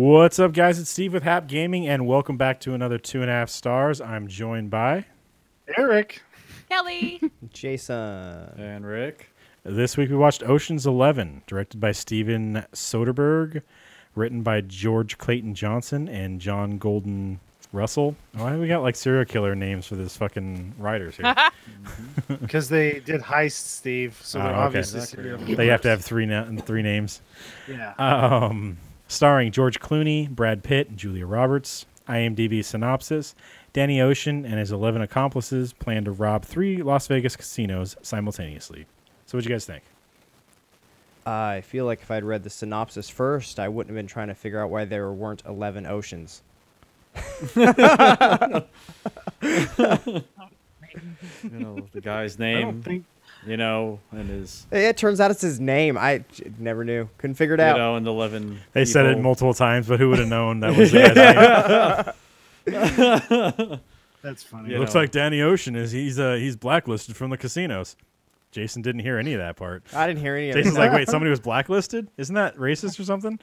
What's up, guys? It's Steve with hapgaming, and welcome back to another 2.5 stars. I'm joined by Erik, Kelly, Jason, and Rick. This week we watched Ocean's 11, directed by Steven Soderbergh, written by George Clayton Johnson and John Golden Russell. Why do we got like serial killer names for this fucking writers here? because they did heists, Steve. So they're okay. obviously serial killers. They have to have three names. Yeah. Starring George Clooney, Brad Pitt, and Julia Roberts. IMDb synopsis: Danny Ocean and his 11 accomplices plan to rob 3 Las Vegas casinos simultaneously. So what'd you guys think? I feel like if I'd read the synopsis first, I wouldn't have been trying to figure out why there weren't 11 oceans. You know, the guy's I name, don't think. you know, and his, It turns out it's his name. I never knew. Couldn't figure it you out. know, and the 11 They said it people. multiple times, but who would have known that was the guy's name? That's funny. Yeah. Looks know. like Danny Ocean he's blacklisted from the casinos. Jason didn't hear any of that part. I didn't hear any of it. Jason's like, wait, somebody was blacklisted? Isn't that racist or something?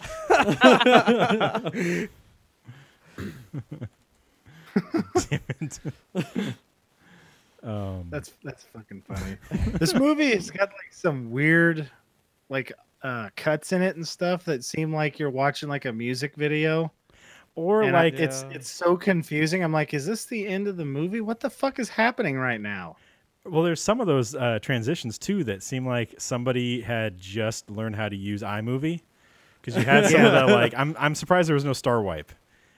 Damn it. That's fucking funny. This movie has got like some weird, like cuts in it and stuff that seem like you're watching like a music video. Or And like, it's so confusing. I'm like, is this the end of the movie? What the fuck is happening right now? well, there's some of those transitions too that seem like somebody had just learned how to use iMovie, because you had some of that. Like, I'm surprised there was no star wipe.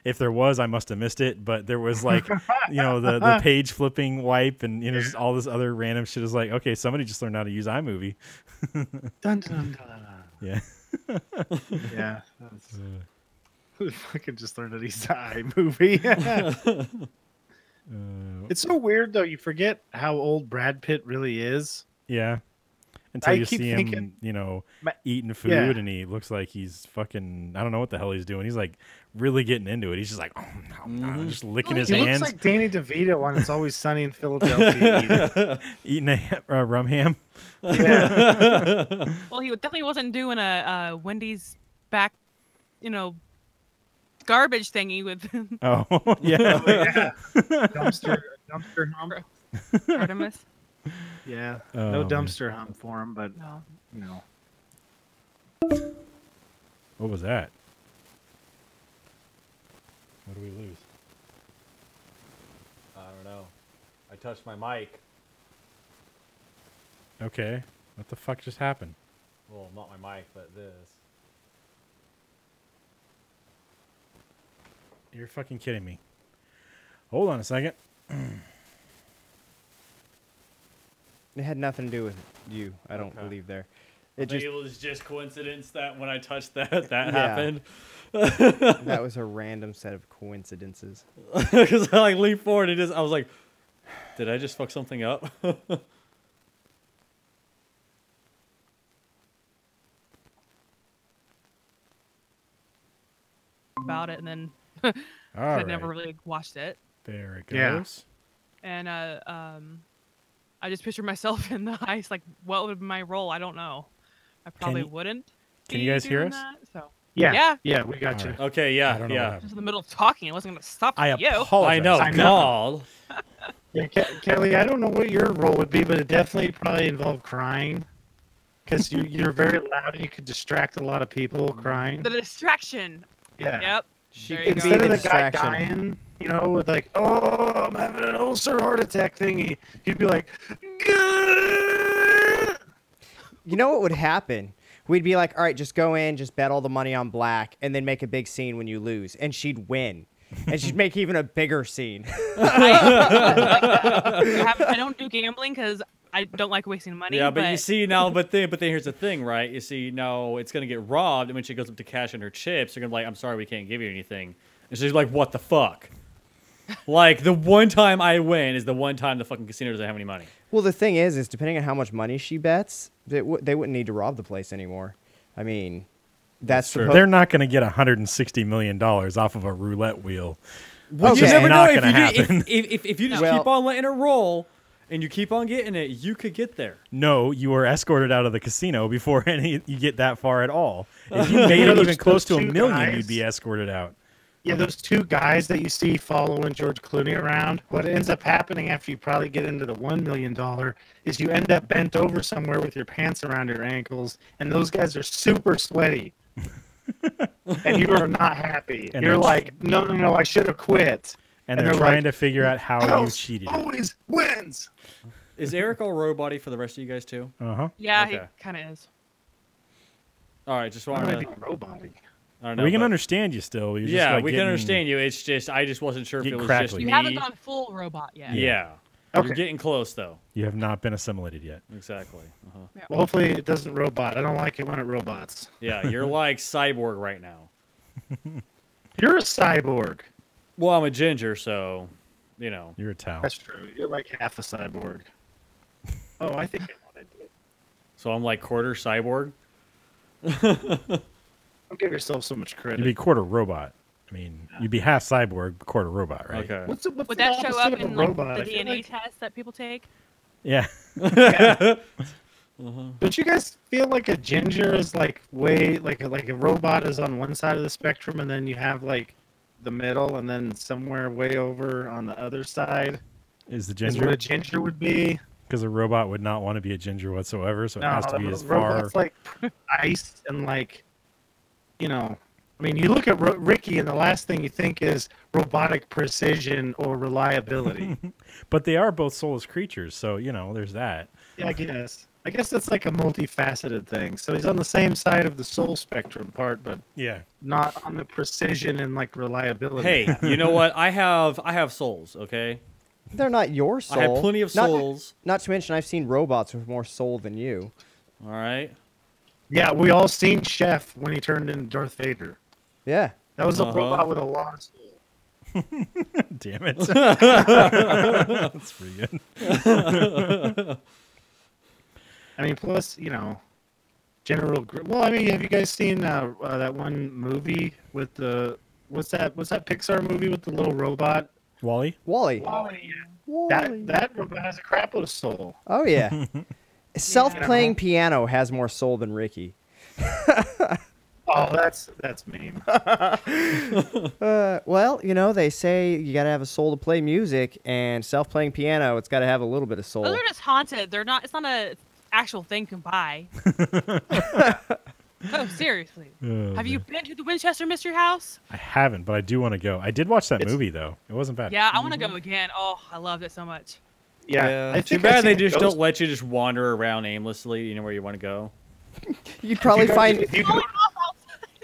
If there was, I must have missed it. But there was like, you know, the page flipping wipe and, you know, just all this other random shit. Is like, okay, somebody just learned how to use iMovie. Dun, dun, dun. Yeah. Yeah. Who fucking just learned that he's iMovie? It's so weird though. You forget how old Brad Pitt really is. Yeah. Until I you keep see him, thinking- you know, Ma- eating food, Yeah. and he looks like he's fucking, I don't know what the hell he's doing. He's like really getting into it. He's just like, oh, no, just licking his He looks hands, like Danny DeVito on It's Always Sunny in Philadelphia. eating a rum ham. Yeah. well, he definitely wasn't doing a Wendy's back, you know, garbage thingy with Oh, yeah. Yeah. Dumpster hump. Artemis. Yeah. Oh, No man. dumpster hump for him, but No. you know. What was that? What do we lose? I don't know. I touched my mic. Okay. What the fuck just happened? Well, not my mic, but this. You're fucking kidding me. Hold on a second. It had nothing to do with you. I don't Okay. believe there. I It think just it was just coincidence that when I touched that happened. that was a random set of coincidences. Because I like leaned forward and I was like, did I just fuck something up? About it, and then All I right. never really watched it. There it Yeah. goes. And I just pictured myself in the heist. Like, what would be my role? I don't know. I probably you- wouldn't. can be you guys hear doing us? That, so Yeah. Yeah. Yeah, we got All you. right. Okay, I yeah, don't know what yeah. happened. just in the middle of talking, I wasn't going to stop I you. apologize. I know, I know. God. Yeah, Kelly, I don't know what your role would be, but it definitely probably involved crying. Because you're very loud and you could distract a lot of people crying. The distraction. Yeah. Yep. She There you could go. be Instead the of the guy distraction. dying, you know, with like, oh, I'm having an ulcer heart attack thingy, you'd be like, "Gah!" You know what would happen? We'd be like, all right, just go in, just bet all the money on black, and then make a big scene when you lose, and she'd win, and she'd make even a bigger scene. I don't do gambling because I don't like wasting money. Yeah, but you see now, but then here's the thing, right? You see now it's gonna get robbed, and when she goes up to cash in her chips, they're gonna be like, "I'm sorry, we can't give you anything," and she's like, "What the fuck?" Like the one time I win is the one time the fucking casino doesn't have any money. Well, the thing is depending on how much money she bets, they wouldn't need to rob the place anymore. I mean, that's true. suppo- They're not going to get $160 million off of a roulette wheel. Well, Okay. you never Not know gonna happen. if you just Well- keep on letting her roll. and you keep on getting it, you could get there. No, you were escorted out of the casino before you get that far at all. If you made it even close to a million, you'd be escorted out. Yeah, those two guys that you see following George Clooney around, what ends up happening after you probably get into the $1 million is you end up bent over somewhere with your pants around your ankles, and those guys are super sweaty. And you are not happy. And you're like, no, I should have quit. And they're trying to figure out how you cheated. Always wins. Is Eric all robot-y for the rest of you guys too? Uh-huh. Yeah, Okay. he kind of is. All right, just Why wanted would I to. be robotic? I don't know, We can but- understand you still. You're just, Yeah, like, we can getting- understand you. It's just I just wasn't sure if Get it was crackly. just You me. haven't gone full robot yet. Yeah. Okay. You're getting close though. You have not been assimilated yet. Exactly. Uh-huh. Well, hopefully it doesn't robot. I don't like it when it robots. Yeah, you're like cyborg right now. You're a cyborg. Well, I'm a ginger, so you know. You're a towel. That's true. You're like half a cyborg. Oh, I think I want to do it. So I'm like quarter cyborg. Don't give yourself so much credit. You'd be quarter robot. I mean, you'd be half cyborg, quarter robot, right? Okay. What's Would the that show opposite up of a in like, robot? the I feel DNA like- test that people take? Yeah. Don't you guys feel like a ginger is like way like a robot is on one side of the spectrum, and then you have like the middle, and then somewhere way over on the other side Is the is what ginger? a ginger would be. Because a robot would not want to be a ginger whatsoever, so it has to be as far. robot's like ice and like, you know. I mean, you look at Ricky, and the last thing you think is robotic precision or reliability. But they are both soulless creatures, so there's that. Yeah, I guess. I guess that's like a multifaceted thing. So he's on the same side of the soul spectrum part, but Yeah. not on the precision and like reliability. Hey, you know what? I have souls. Okay. They're not your soul. I have plenty of souls. Not to mention, I've seen robots with more soul than you. All right. Yeah, we all seen Chef when he turned into Darth Vader. Yeah. That was a Uh-huh. robot with a lot of soul. Damn it. That's pretty good. I mean, plus, well, I mean, have you guys seen that one movie with the what's that Pixar movie with the little robot? Wally? Wally. Wally. Wally. That robot has a crap load of soul. Oh, yeah. Self-playing piano has more soul than Ricky. Oh, that's mean. Well, they say you got to have a soul to play music, and self-playing piano, it's got to have a little bit of soul. Those are just haunted. They're not. It's not a actual thing you can buy. Oh, seriously. Oh, Have you been to the Winchester Mystery House? I haven't, but I do want to go. I did watch that movie, though. It wasn't bad. Yeah, I want to go again. Oh, I loved it so much. Yeah, I Too think I've bad they seen just Ghost- don't let you just wander around aimlessly. You know where you want to go. You'd probably find If you Oh,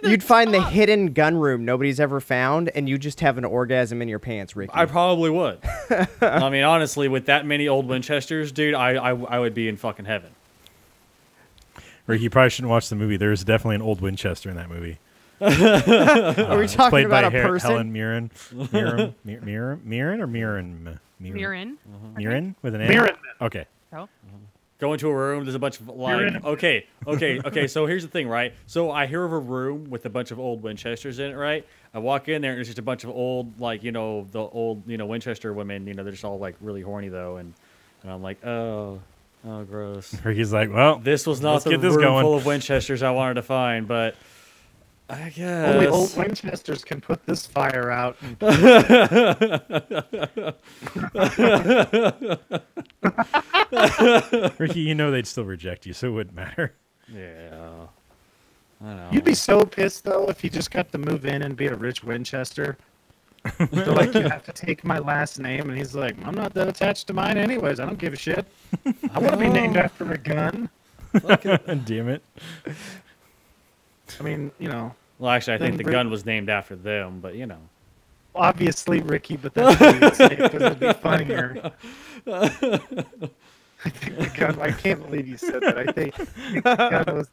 go- you'd find the hidden gun room nobody's ever found, and you just have an orgasm in your pants, Ricky. I probably would. I mean, honestly, with that many old Winchesters, dude, I would be in fucking heaven. Ricky, you probably shouldn't watch the movie. There's definitely an old Winchester in that movie. Are we It's talking played about by a person? Helen Mirren. Mirren or Mirren? Mirren. Mirren with an A? Mirren. Okay. Oh. Go into a room. There's a bunch of You're in like. a- Okay. So here's the thing, right? So I hear of a room with a bunch of old Winchesters in it, right? I walk in there and there's just a bunch of old, like the old Winchester women. They're just all like really horny though, and I'm like, oh, gross. Ricky's like, well, This was not let's the get this room going. full of Winchesters I wanted to find, but I guess. Only old Winchesters can put this fire out. Ricky, they'd still reject you, so it wouldn't matter. Yeah. I know. You'd be so pissed though if you just got to move in and be a rich Winchester. They're like, you have to take my last name, and he's like, I'm not that attached to mine anyways. I don't give a shit. I want to be named after a gun. Damn it. I mean, Well, actually, I think the Then gun was named after them, but obviously Ricky, but that's what you'd say because it'd be funnier. I think the gun. I can't believe you said that. I think the gun was.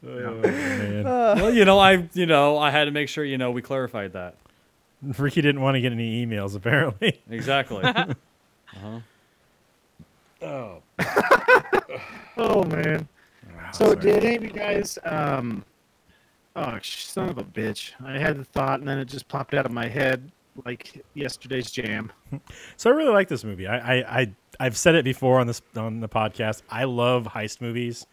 Oh, man. Well, I had to make sure we clarified that. Ricky didn't want to get any emails, apparently. Exactly. Oh. Oh man. So did any of you guys? Oh, son of a bitch! I had the thought, and then it just popped out of my head like yesterday's jam. So I really like this movie. I've said it before on the podcast. I love heist movies,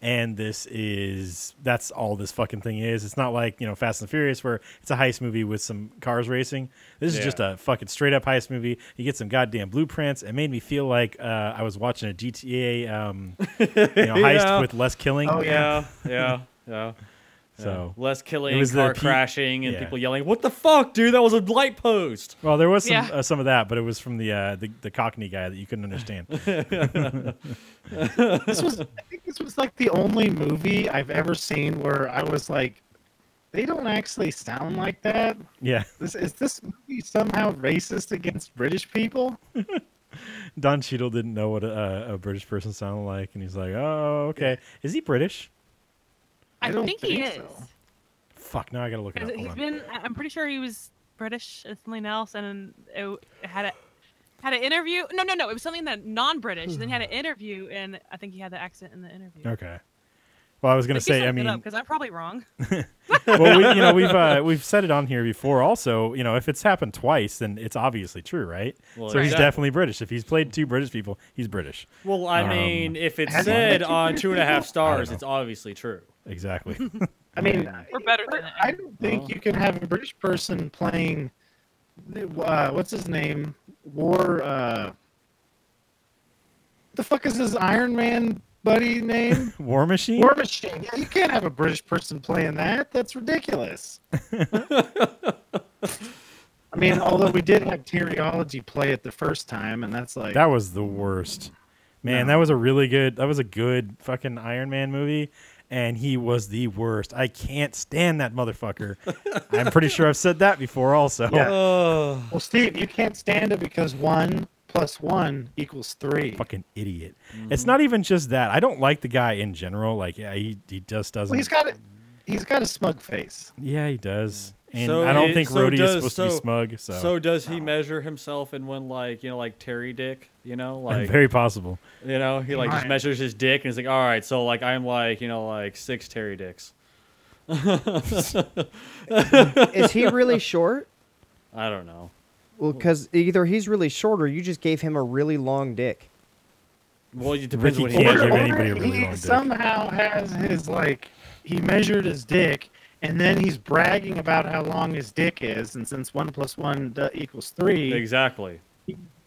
and that's all this fucking thing is. It's not like Fast and Furious where it's a heist movie with some cars racing. This is just a fucking straight up heist movie. You get some goddamn blueprints. It made me feel like I was watching a GTA heist with less killing. Oh yeah. So less killing, was car crashing, and people yelling, "What the fuck, dude? That was a light post." Well, there was some of that, but it was from the Cockney guy that you couldn't understand. I think this was like the only movie I've ever seen where I was like, they don't actually sound like that. Yeah. Is this movie somehow racist against British people? Don Cheadle didn't know what a British person sounded like, and he's like, "Oh, okay. Is he British?" I don't think he think is. so. Fuck, now I gotta look it up. Hold on. I'm pretty sure he was British or something else, and it had an interview. No, it was something that non-British. Then he had an interview, and I think he had the accent in the interview. Okay. Well, I was gonna say, because I'm probably wrong. Well, we've said it on here before. Also, if it's happened twice, then it's obviously true, right? Well, so he's definitely British. If he's played 2 British people, he's British. Well, I mean, if it's said on 2.5 stars, it's obviously true. Exactly. I mean, We're better than that. I don't think you can have a British person playing. What's his name? The fuck is his Iron Man buddy name? War Machine. War Machine. Yeah, you can't have a British person playing that. That's ridiculous. I mean, although we did have Teriology play it the first time, and that's like That was the worst. Man, that was a good fucking Iron Man movie, and he was the worst. I can't stand that motherfucker. I'm pretty sure I've said that before also. Yeah. Well, Steve, you can't stand it because 1 + 1 = 3. Fucking idiot. Mm-hmm. It's not even just that. I don't like the guy in general. Like, yeah, he just doesn't. Well, he's got a smug face. Yeah, he does. And So I don't it- think so Rhodey is does- supposed to be so- smug. So, So does he measure himself in one like Terry Dick? Like very possible. he like just Right. measures his dick and he's like, all right, so like I'm like 6 Terry Dicks. Is he really short? I don't know. Well, because either he's really short or you just gave him a really long dick. Well, it depends Ricky what can't he give anybody a really he long dick. somehow has his he measured his dick, and then he's bragging about how long his dick is, and since 1 + 1 = 3, Exactly.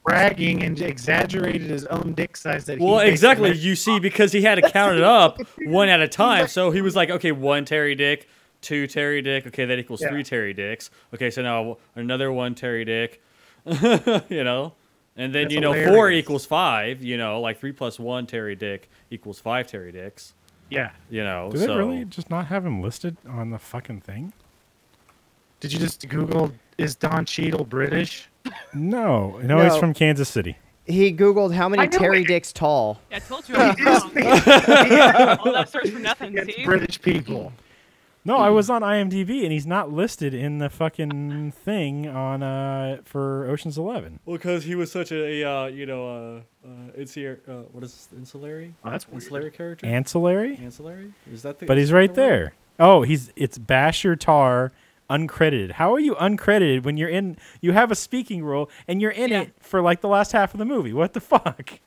bragging and exaggerated his own dick size that Well, he exactly. basically- You see, because he had to count it up one at a time. So he was like, okay, 1 Terry Dick, 2 Terry Dick. Okay, that equals 3 Terry Dicks. Okay, so now another 1 Terry Dick. And then That's 4 hilarious. = 5. Like 3 + 1 Terry Dick = 5 Terry Dicks. Yeah. Do they really just not have him listed on the fucking thing? Did you just Google, is Don Cheadle British? No, he's No. from Kansas City. He Googled how I many know Terry it. dicks tall. Yeah, I told you I was wrong. All that search for nothing, Against see? British people. No, I was on IMDb and he's not listed in the fucking thing on for Ocean's 11. Well, because he was such a what is ancillary? Oh, that's weird. Ancillary character? Ancillary? Ancillary? Is that the? But is he's that right the word? there. Oh, it's Basher Tar, uncredited. How are you uncredited when you have a speaking role and you're in it for like the last half of the movie? What the fuck?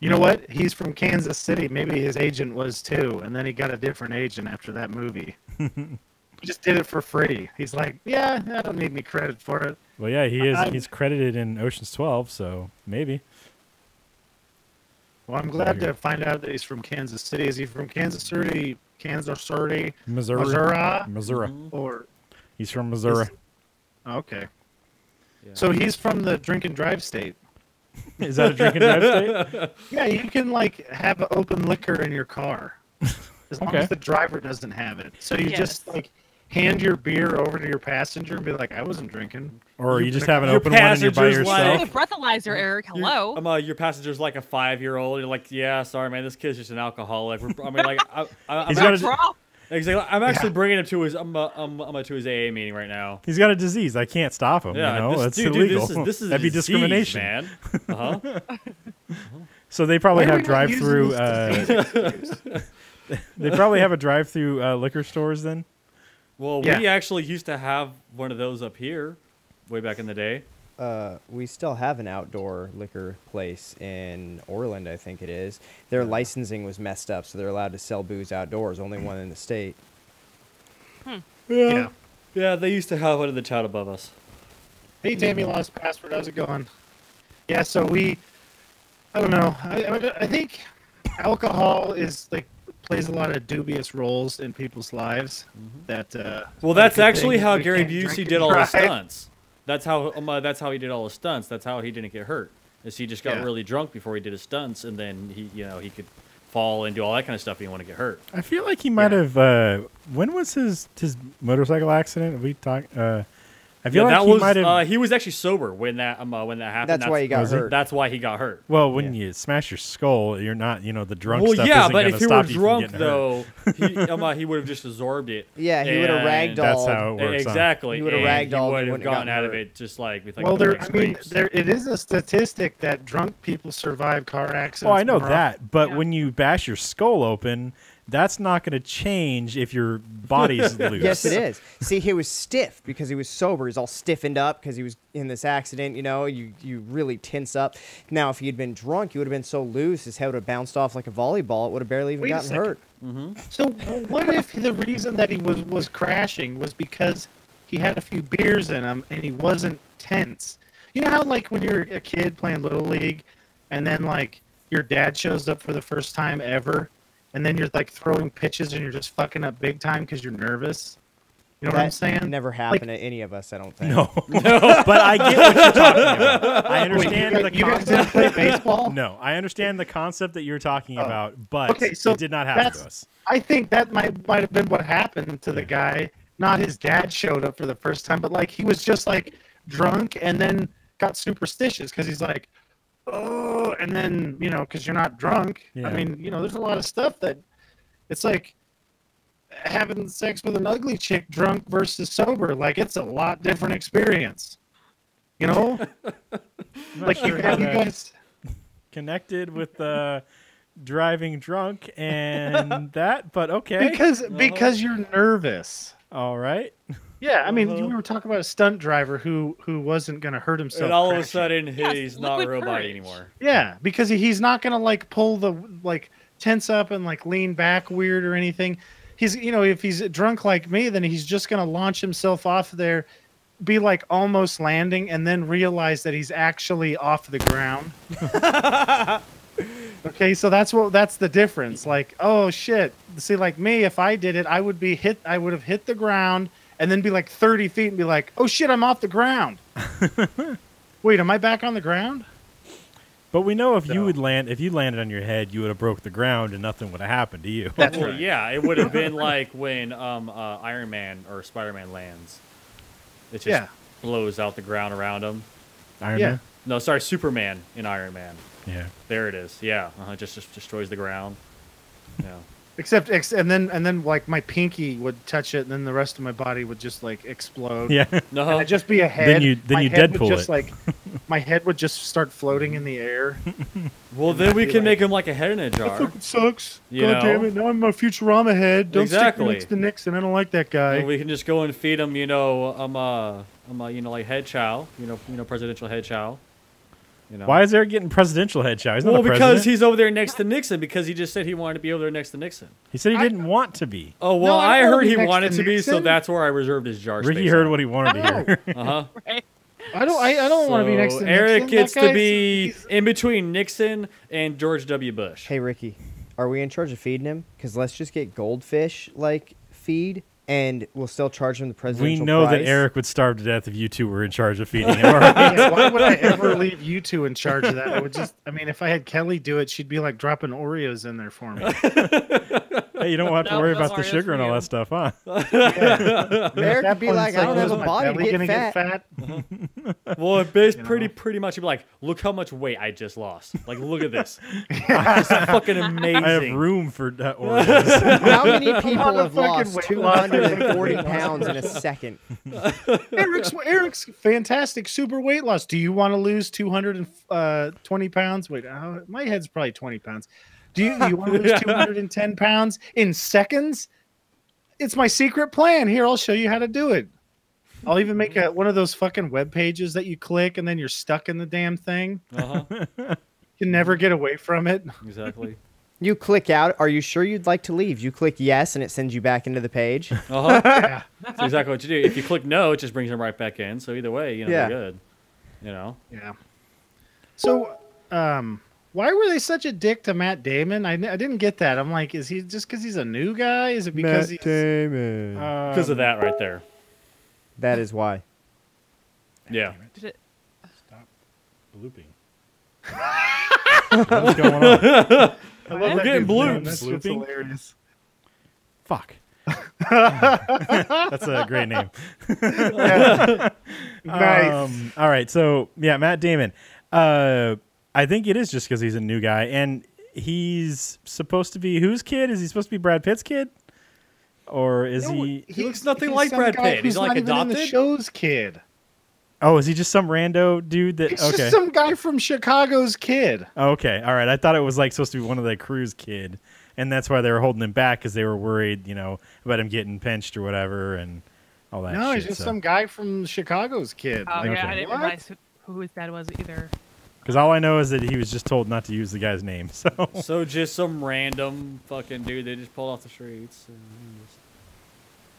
You know what? He's from Kansas City. Maybe his agent was too, and then he got a different agent after that movie. He just did it for free. He's like, yeah, I don't need any credit for it. Well, yeah, he is. I'm- He's credited in Ocean's 12, so maybe. Well, I'm glad to find out that he's from Kansas City. Is he from Kansas City, Missouri. Missouri, Mhm. or He's from Missouri. okay? Yeah. So he's from the drink and drive state. Is that a drink and drive state? Yeah, you can have open liquor in your car as long Okay. as the driver doesn't have it. So you Yes. just hand your beer over to your passenger and be like, I wasn't drinking. Or you just have an Your open one and you're by passenger's yourself? Hey, breathalyzer, Eric. Hello. Your passenger's like a 5-year-old. You're like, yeah, sorry, man, this kid's just an alcoholic. I'm He's got actually, a- exactly. I'm actually bringing him to his to his AA meeting right now. He's got a disease. I can't stop him. Yeah, That's dude, illegal. this is That'd be a disease, discrimination. man. Uh-huh. So they probably Why are have we not using drive-through. this disease? They probably have a drive-through liquor stores then. Well, Yeah. we actually used to have one of those up here. way back in the day. We still have an outdoor liquor place in Orland, I think it is. Their licensing was messed up, so they're allowed to sell booze outdoors. Only one in the state. Yeah. Yeah, they used to have one in the town above us. Hey, Tammy, lost password. How's it going? Yeah, so I don't know. I think alcohol is like plays a lot of dubious roles in people's lives. That Well, that's actually how we Gary can't drink Busey and did all his drive. stunts. That's how he did all his stunts. That's how he didn't get hurt. Is he just got Yeah. really drunk before he did his stunts, and then he could fall and do all that kind of stuff. He didn't want to get hurt. I feel like he might have. When was his motorcycle accident? We talked. I feel like that he was might have. he was actually sober when that happened. That's why he got hurt. That's why he got hurt. Well, when you smash your skull, you're not. The drunk Well, stuff yeah, isn't but going if to he were stop you from drunk getting hurt. though, he would have just absorbed it. Yeah, he would have And ragdolled. That's how it works. Exactly. He would've and ragdolled, He he would have wouldn't have gotten gotten out of hurt. it just like with like. Well, the scrapes. it is a statistic that drunk people survive car accidents. Oh, I know more that, but Yeah. when you bash your skull open, that's not going to change if your body's loose. Yes, it is. See, he was stiff because he was sober. He's all stiffened up because he was in this accident. You really tense up. Now, if he had been drunk, he would have been so loose, his head would have bounced off like a volleyball. It would have barely even Wait a gotten second. hurt. So what if the reason that he was crashing was because he had a few beers in him and he wasn't tense? You know how like when you're a kid playing Little League and then like your dad shows up for the first time ever and then you're like throwing pitches and you're just fucking up big time because you're nervous? You know what I'm saying? Never happened to any of us, I don't think. No, but I get what you're talking about. I understand the You guys didn't concept. play baseball? No, I understand the concept that you're talking Oh. about, but Okay, so it did not happen that's- to us. I think that might have been what happened to the guy. Not his dad showed up for the first time, but like he was just like drunk and then got superstitious because he's like, oh, and then because you're not drunk. Yeah. I mean, there's a lot of stuff that it's like having sex with an ugly chick drunk versus sober. Like it's a lot different experience. You know, like you guys. Connected with driving drunk and that, but okay. Because you're nervous. All right. Yeah, I mean, we were talking about a stunt driver who wasn't going to hurt himself. And all of a crashing. sudden, Yes, he's not a liquid robot courage. anymore. Yeah, because he's not going to like pull the like tense up and like lean back weird or anything. He's if he's drunk like me, then he's just going to launch himself off there, be like almost landing, and then realize that he's actually off the ground. Okay, so that's the difference. Like, oh shit. See, like me, if I did it, I would have hit the ground and then be like 30 feet and be like, oh shit, I'm off the ground. Wait, am I back on the ground? But we know if So- you landed on your head, you would have broke the ground and nothing would have happened to you. That's Well, right. yeah, it would have been like when Iron Man or Spider-Man lands. It just Yeah. blows out the ground around him. Iron Yeah. Man? No, sorry, Superman in Iron Man. Yeah. There it is. Yeah, just destroys the ground. Yeah. Except and then like my pinky would touch it, and then the rest of my body would just like explode. Yeah. No. And it'd just be a head. you My you head would Deadpool just it. like my head would just start floating in the air. Well, then we be can like- make him like a head in a jar. Fucking sucks. You God damn know? it! Now I'm a Futurama head. Don't stick Exactly. me next to Nixon. I don't like that guy. And we can just go and feed him, like head chow, presidential head chow. Why is Eric getting presidential head chow? He's not Well, the president. because he's over there next to Nixon because he just said he wanted to be over there next to Nixon. He said he didn't want to be. Oh, well, No, I I don't wanna heard be he next wanted to to be, so Nixon. that's where I reserved his jar Ricky space. heard what he wanted to hear. Uh-huh. Right. I don't want to be next to Eric Nixon. gets That to guy's- be he's- in between Nixon and George W. Bush. Hey, Ricky, are we in charge of feeding him? Because let's just get goldfish, like, feed, and we'll still charge him the We presidential know price. that Eric would starve to death if you two were in charge of feeding him. All right. Yeah, why would I ever leave you two in charge of that? I mean, if I had Kelly do it, she'd be like dropping Oreos in there for me. Hey, you don't have to No, worry no about the Oreos sugar for and all you. that stuff, huh? At Eric that would be point, like, it's I don't have is a my body to belly get gonna fat. Well, it's know? pretty much. You'd be like, look how much weight I just lost. Like, look at this. It's fucking amazing. I have room for Oreos. How many people on a have fucking lost weight loss. 240 pounds in a second? Eric's fantastic super weight loss. Do you want to lose 220 pounds? Wait, my head's probably 20 pounds. Do you want to lose 210 pounds in seconds? It's my secret plan. Here, I'll show you how to do it. I'll even make one of those fucking web pages that you click and then you're stuck in the damn thing. Uh-huh. You can never get away from it. Exactly. You click out. Are you sure you'd like to leave? You click yes, and it sends you back into the page. Uh-huh. Yeah. That's exactly what you do. If you click no, it just brings them right back in. So either way, you know, Yeah. they're good. You know? Yeah. So, why were they such a dick to Matt Damon? I didn't get that. I'm like, is he just because he's a new guy? Is it because he's Damon. Because of that right there. That is why. Yeah. Did it- Stop blooping. What's going on? I love We're that getting dude's name. bloops. That's just Blooping? hilarious. Fuck. That's a great name. Nice. All right, so yeah, Matt Damon. I think it is just because he's a new guy, and he's supposed to be whose kid? Is he supposed to be Brad Pitt's kid, or is he? He looks nothing he's like some Brad guy Pitt. He's who's like not even in the adopted? show's kid. Oh, is he just some rando dude that? He's Okay, just some guy from Chicago's kid. okay, all right. I thought it was like supposed to be one of the crew's kid, and that's why they were holding him back because they were worried, you know, about him getting pinched or whatever, and all that. No, shit, he's just so. some guy from Chicago's kid. Oh, Like, yeah, I didn't what? realize who his dad was either. Because all I know is that he was just told not to use the guy's name. So So just some random fucking dude they just pulled off the streets. And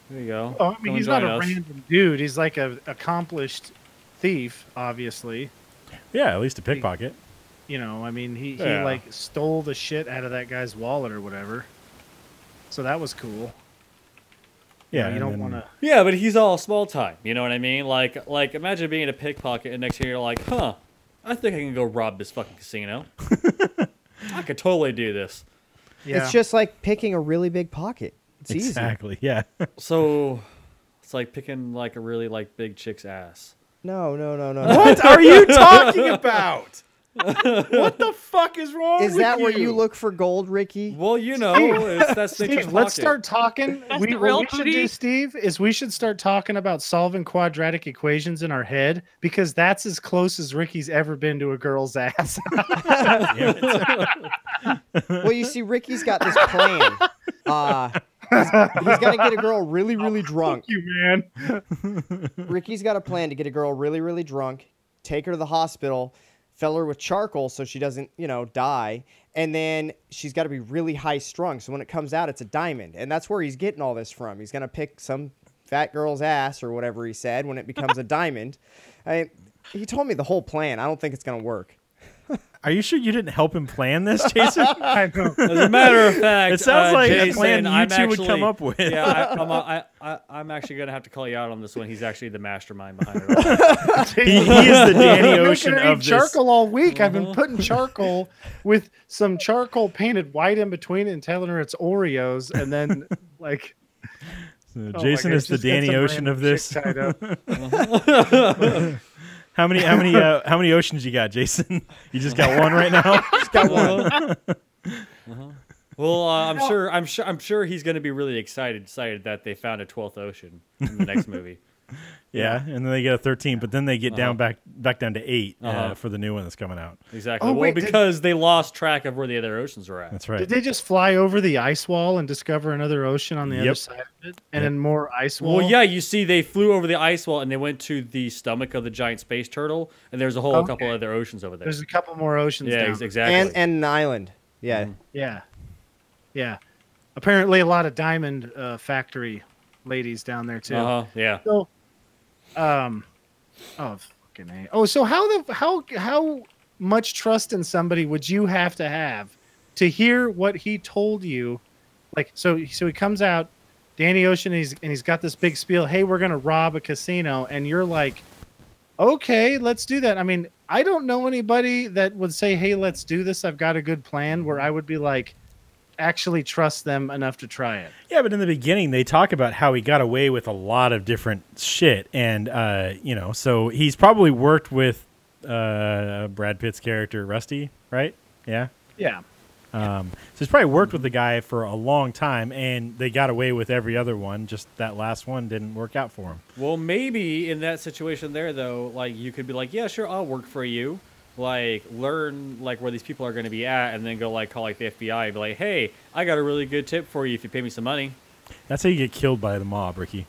there you go. Oh, I mean, Come he's join not a us. random dude. He's like a accomplished thief, obviously. yeah, at least a pickpocket. You know, I mean, he Yeah. like stole the shit out of that guy's wallet or whatever. So that was cool. Yeah, you and don't then- want to. Yeah, but he's all small time. You know what I mean? Like imagine being a pickpocket and next year you're like, huh, I think I can go rob this fucking casino. I could totally do this. Yeah. It's just like picking a really big pocket. It's easy. Exactly. Yeah. So it's like picking like a really like big chick's ass. No. What are you talking about? What the fuck is wrong Is with that you? where you look for gold, Ricky? Well, you know, that's nature's Steve, let's pocket. start talking. That's What the real we should booty. do, Steve, is we should start talking about solving quadratic equations in our head because that's as close as Ricky's ever been to a girl's ass. Well, you see, Ricky's got this plan. He's got to get a girl really, really drunk. you, man. Ricky's got a plan to get a girl really, really drunk, take her to the hospital, fill her with charcoal so she doesn't, you know, die, and then she's got to be really high strung. So when it comes out, it's a diamond, and that's where he's getting all this from. He's gonna pick some fat girl's ass or whatever he said when it becomes a diamond. He told me the whole plan. I don't think it's gonna work. Are you sure you didn't help him plan this, Jason? I know. As a matter of fact, It sounds like a Jason, plan you I'm two would actually- come up with. Yeah, I'm actually gonna have to call you out on this one. He's actually the mastermind behind it all. He is the Danny I've been Ocean making her of eat this. charcoal all week. I've been putting charcoal with some charcoal painted white in between it and telling her it's Oreos, and then like So oh my Jason God, is the just get Danny some Ocean of random this. chick tied up. How many oceans you got, Jason? You just got one right now. Just got one. Well, I'm sure he's gonna be really excited that they found a 12th ocean in the next movie. Yeah, and then they get a 13, but then they get down back down to 8 Uh-huh. for the new one that's coming out. Exactly. Oh, well, wait, did- because they lost track of where the other oceans were at. That's right. Did they just fly over the ice wall and discover another ocean on the other Yep. side of it, and then more ice wall? Well, yeah, you see, they flew over the ice wall and they went to the stomach of the giant space turtle, and there's a whole Okay. couple other oceans over there. There's a couple more oceans. Yeah, down. exactly. And an island. Yeah. Yeah, yeah. Apparently, a lot of diamond factory ladies down there too. Yeah. So, oh fucking A. Oh, so how much trust in somebody would you have to hear what he told you? Like, so he comes out, Danny Ocean, and he's got this big spiel. Hey, we're gonna rob a casino, and you're like, okay, let's do that. I mean, I don't know anybody that would say, hey, let's do this. I've got a good plan. Where I would be like, actually trust them enough to try it. Yeah, but in the beginning, they talk about how he got away with a lot of different shit, and so he's probably worked with Brad Pitt's character Rusty, right? Yeah. Yeah. So he's probably worked with the guy for a long time, and they got away with every other one. Just that last one didn't work out for him. Well, maybe in that situation there, though, like you could be like, yeah, sure, I'll work for you. Like learn like where these people are going to be at, and then go like call like the FBI and be like, hey, I got a really good tip for you if you pay me some money. That's how you get killed by the mob, Ricky.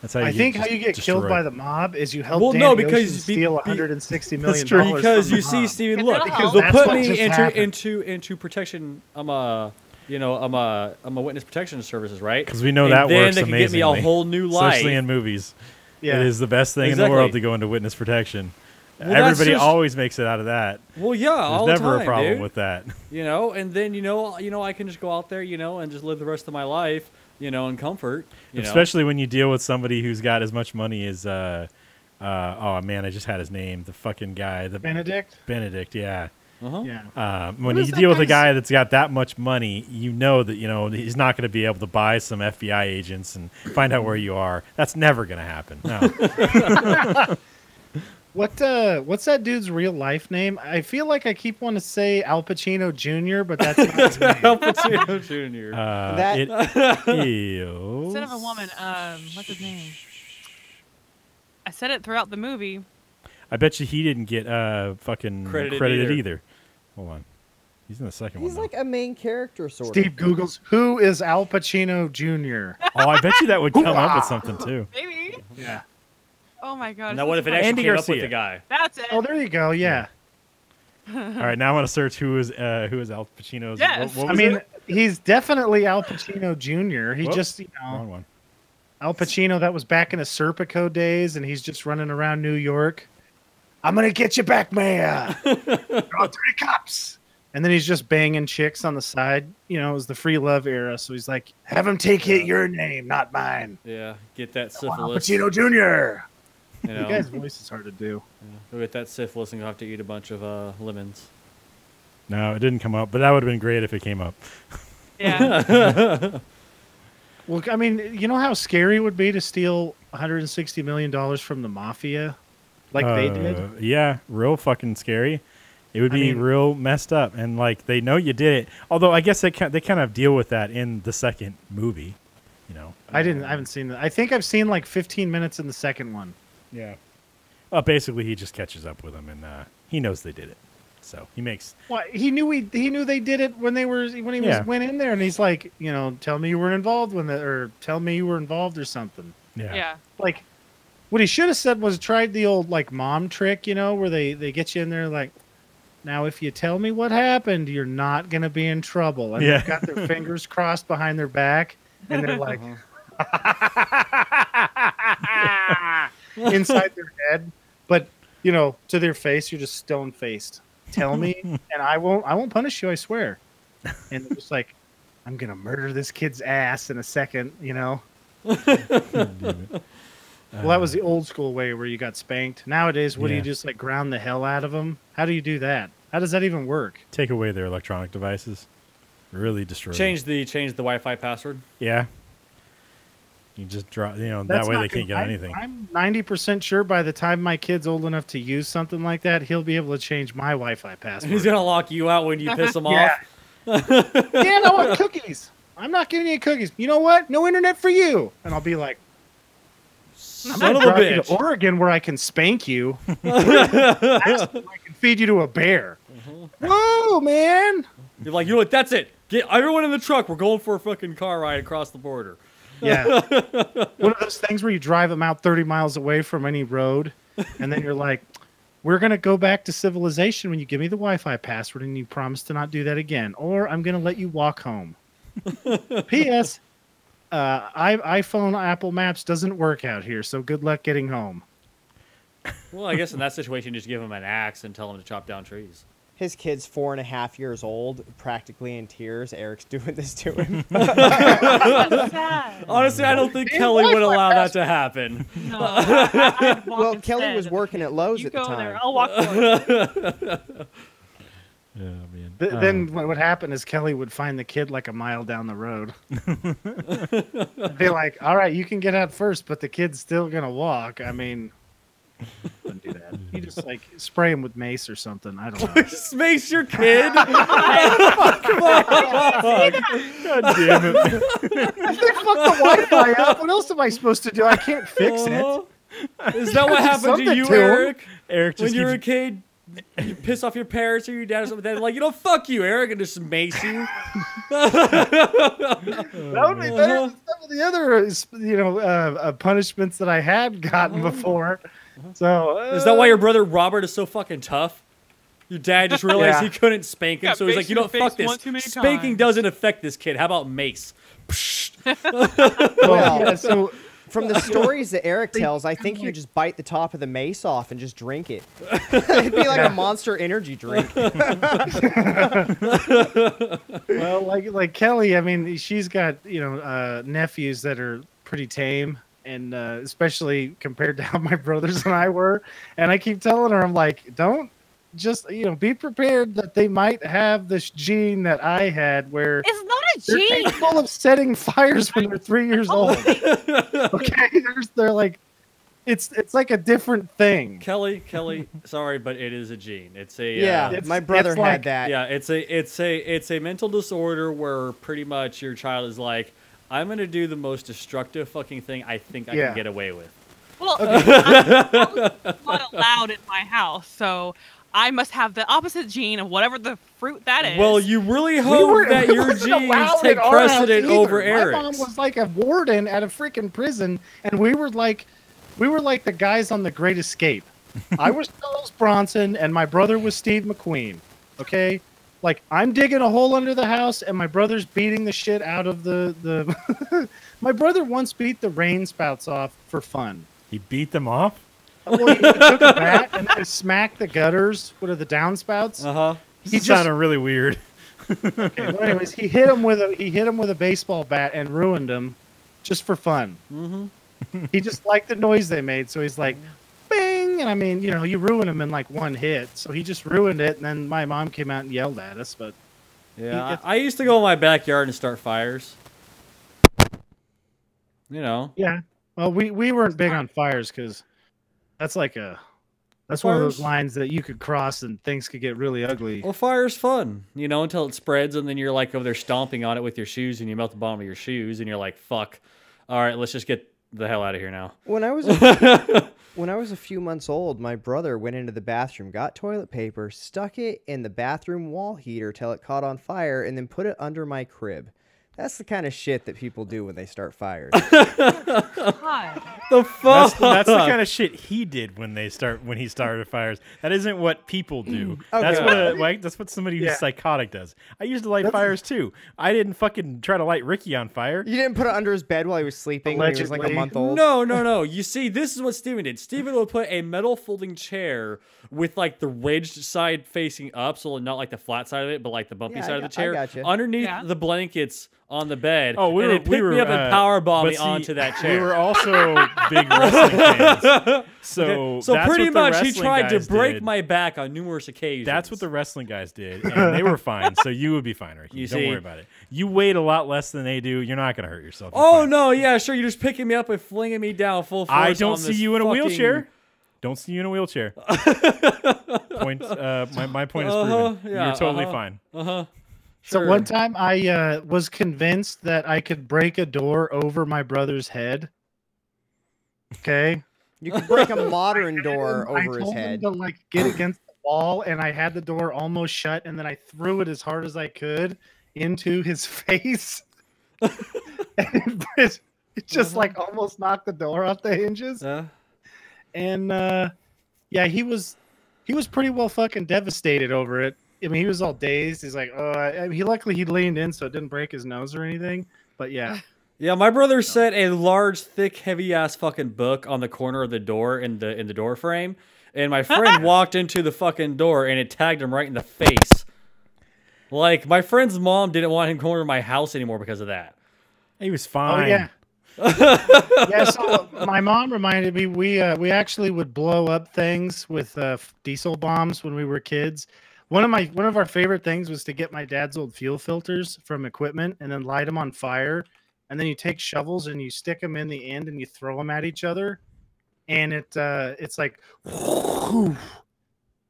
That's how you I think how just you get killed destroyed. by the mob is you help Well, Danny no, Ocean because steal $160 million. true. Because from you the see, mob. Steven, And look, that'll help. they'll That's put what me just happened. into protection. I'm a witness protection services, right? Because we know And that then works they can amazingly. get me a whole new life. Especially in movies. Yeah. It is the best thing in Exactly. the world to go into witness protection. Well, that's Everybody just- always makes it out of that. Well, yeah, There's all never the time, a problem dude. with that. You know, and then I can just go out there, and just live the rest of my life, in comfort. Especially when you deal with somebody who's got as much money as oh man, I just had his name. The fucking guy, the Benedict? Benedict, yeah. Yeah. When What you is that deal with a guy's- guy that's got that much money, you know that he's not going to be able to buy some FBI agents and find out where you are. That's never going to happen. No. What's that dude's real life name? I feel like I keep wanting to say Al Pacino Jr., but that's not his name. Al Pacino Jr. That- It is Instead of a woman, what's his name? I said it throughout the movie. I bet you he didn't get fucking Credited credited either. either. Hold on, he's in the second He's one. like a main character, sort of. Steve Googles, who is Al Pacino Jr.? Oh, I bet you that would come up with something too. Maybe. Yeah. Oh my god. Now, it's what so if it funny. actually Andy came up with Garcia. the guy? That's it. Oh, there you go. Yeah. All right, now I want to search who is Al Pacino's. Yes. What I was mean, it? he's definitely Al Pacino Jr. He Whoop. just, Wrong one. Al Pacino, that was back in the Serpico days, and he's just running around New York. I'm going to get you back, man. Draw 3 cops. And then he's just banging chicks on the side. It was the free love era. So he's like, have him take it your name, not mine. Yeah, get that Al syphilis. Pacino Jr. You The know, guy's voice is hard to do. Go get that syphilis and you'll have to eat a bunch of lemons. No, it didn't come up, but that would have been great if it came up. Yeah. Well, I mean, you know how scary it would be to steal $160 million from the mafia like they did? Yeah, real fucking scary. It would I be mean- real messed up, and like they know you did it. Although I guess they kind of deal with that in the second movie. I haven't seen that. I think I've seen like 15 minutes in the second one. Yeah. Well, basically, he just catches up with them, and he knows they did it. So he makes. Well, he knew they did it when he went in there, and he's like, tell me you weren't involved or tell me you were involved or something. Yeah. Yeah. Like, what he should have said was tried the old like mom trick, where they get you in there like, now if you tell me what happened, you're not gonna be in trouble. And Yeah. they've got their fingers crossed behind their back, and they're like inside their head, but to their face, you're just stone faced. Tell me, and I won't punish you. I swear. And they're just like, I'm gonna murder this kid's ass in a second. Well, that was the old school way where you got spanked. Nowadays, what do you Yeah. just like ground the hell out of them? How do you do that? How does that even work? Take away their electronic devices. Really destroy. them. Change the Wi-Fi password. Yeah. You just draw. That That's way not they can't good. get anything. I'm 90% sure by the time my kid's old enough to use something like that, he'll be able to change my Wi-Fi password. He's gonna lock you out when you piss him Yeah. off. Dan, I want cookies. I'm not giving you cookies. You know what? No internet for you. And I'll be like, I'm Son gonna of a drive you bitch. to Oregon where I can spank you. I can feed you to a bear. Whoa, man! You're like, that's it. Get everyone in the truck. We're going for a fucking car ride across the border. Yeah. One of those things where you drive them out 30 miles away from any road, and then you're like, we're going to go back to civilization when you give me the Wi-Fi password and you promise to not do that again, or I'm going to let you walk home. P.S. iPhone Apple Maps doesn't work out here, so good luck getting home. Well, I guess in that situation, just give him an axe and tell him to chop down trees. His kid's 4.5 years old, practically in tears. Eric's doing this to him. That's sad. Honestly, I don't think Man, Kelly would Wi-Fi allow that to happen. No, I'd walk Well, Kelly instead. was working at Lowe's You at the go time. there. I'll walk for you. Yeah, man. Then what would happen is Kelly would find the kid like a mile down the road. Be like, all right, you can get out first, but the kid's still going to walk. I mean, wouldn't do that. You just like spray him with mace or something. I don't know. Space your kid. God damn it. If they fuck the Wi-Fi up, what else am I supposed to do? I can't fix it. Is that what happened to something you, to him. Eric? Eric When just you were a keeps, kid, you piss off your parents or your dad or something, then like, fuck you, Eric, and just mace you. That would be better than some of the other, punishments that I had gotten before. So is that why your brother Robert is so fucking tough? Your dad just realized he couldn't spank him, Yeah, so he's like, fuck this. Spanking doesn't affect this kid. How about mace? Well, so from the stories that Eric tells, I think you just bite the top of the mace off and just drink it. It'd be like a Monster Energy drink. well, like Kelly, I mean, she's got nephews that are pretty tame, and especially compared to how my brothers and I were. And I keep telling her, I'm like, don't. Just be prepared that they might have this gene that I had, where It's not a they're gene. capable of setting fires when they're 3 years old. Okay, they're like, it's like a different thing. Kelly, sorry, but it is a gene. It's a My brother had that. Yeah, it's a mental disorder where pretty much your child is like, I'm gonna do the most destructive fucking thing I think I can get away with. Well, I'm not allowed in my house, so I must have the opposite gene of whatever the fruit that is. Well, you really hope that your genes take precedent over Eric's. My mom was like a warden at a freaking prison, and we were like the guys on The Great Escape. I was Charles Bronson, and my brother was Steve McQueen. Okay, like I'm digging a hole under the house, and my brother's beating the shit out of the. My brother once beat the rain spouts off for fun. He beat them off? Well, he took a bat and then smacked the gutters. What are the downspouts? He sounded really weird. Okay, well, anyways, he hit him with a baseball bat and ruined him, just for fun. He just liked the noise they made, so he's like, "Bing!" And I mean, you ruin him in like one hit, so he just ruined it. And then my mom came out and yelled at us. But yeah, I used to go in my backyard and start fires. Yeah. Well, we weren't big on fires because that's one of those lines that you could cross and things could get really ugly. Well, fire's fun, until it spreads and then you're like over there stomping on it with your shoes and you melt the bottom of your shoes and you're like, fuck. All right, let's just get the hell out of here now. When I was a few months old, my brother went into the bathroom, got toilet paper, stuck it in the bathroom wall heater till it caught on fire, and then put it under my crib. That's the kind of shit that people do when they start fires. God. The fuck? That's the kind of shit he did when he started fires. That isn't what people do. Okay. That's what somebody who's psychotic does. I used to light fires too. I didn't fucking try to light Ricky on fire. You didn't put it under his bed while he was sleeping when he was like a month old? No. You see, this is what Steven did. Steven would put a metal folding chair with like the wedged side facing up, so not like the flat side of it, but like the bumpy side of the chair, underneath the blankets on the bed. Oh, we picked me up and powerbomb me onto that chair. We were also big wrestling fans. So pretty much he tried to break my back on numerous occasions. That's what the wrestling guys did, and they were fine. So you would be fine, Ricky. Don't worry about it. You weighed a lot less than they do. You're not going to hurt yourself. No, yeah, sure. You're just picking me up and flinging me down full force. I don't see you in a wheelchair. Don't see you in a wheelchair. My point is proven. You're totally fine. So one time I was convinced that I could break a door over my brother's head. Okay. You could break a modern door over his head. I told him to get against the wall, and I had the door almost shut, and then I threw it as hard as I could into his face. And it just almost knocked the door off the hinges. And he was pretty well fucking devastated over it. I mean, he was all dazed. He's like, oh, luckily he leaned in so it didn't break his nose or anything. But yeah. Yeah, my brother set a large, thick, heavy-ass fucking book on the corner of the door in the door frame. And my friend walked into the fucking door and it tagged him right in the face. Like, my friend's mom didn't want him going to my house anymore because of that. He was fine. Oh, yeah. Yeah, so my mom reminded me we actually would blow up things with diesel bombs when we were kids. One of our favorite things was to get my dad's old fuel filters from equipment and then light them on fire, and then you take shovels and you stick them in the end and you throw them at each other, and it's like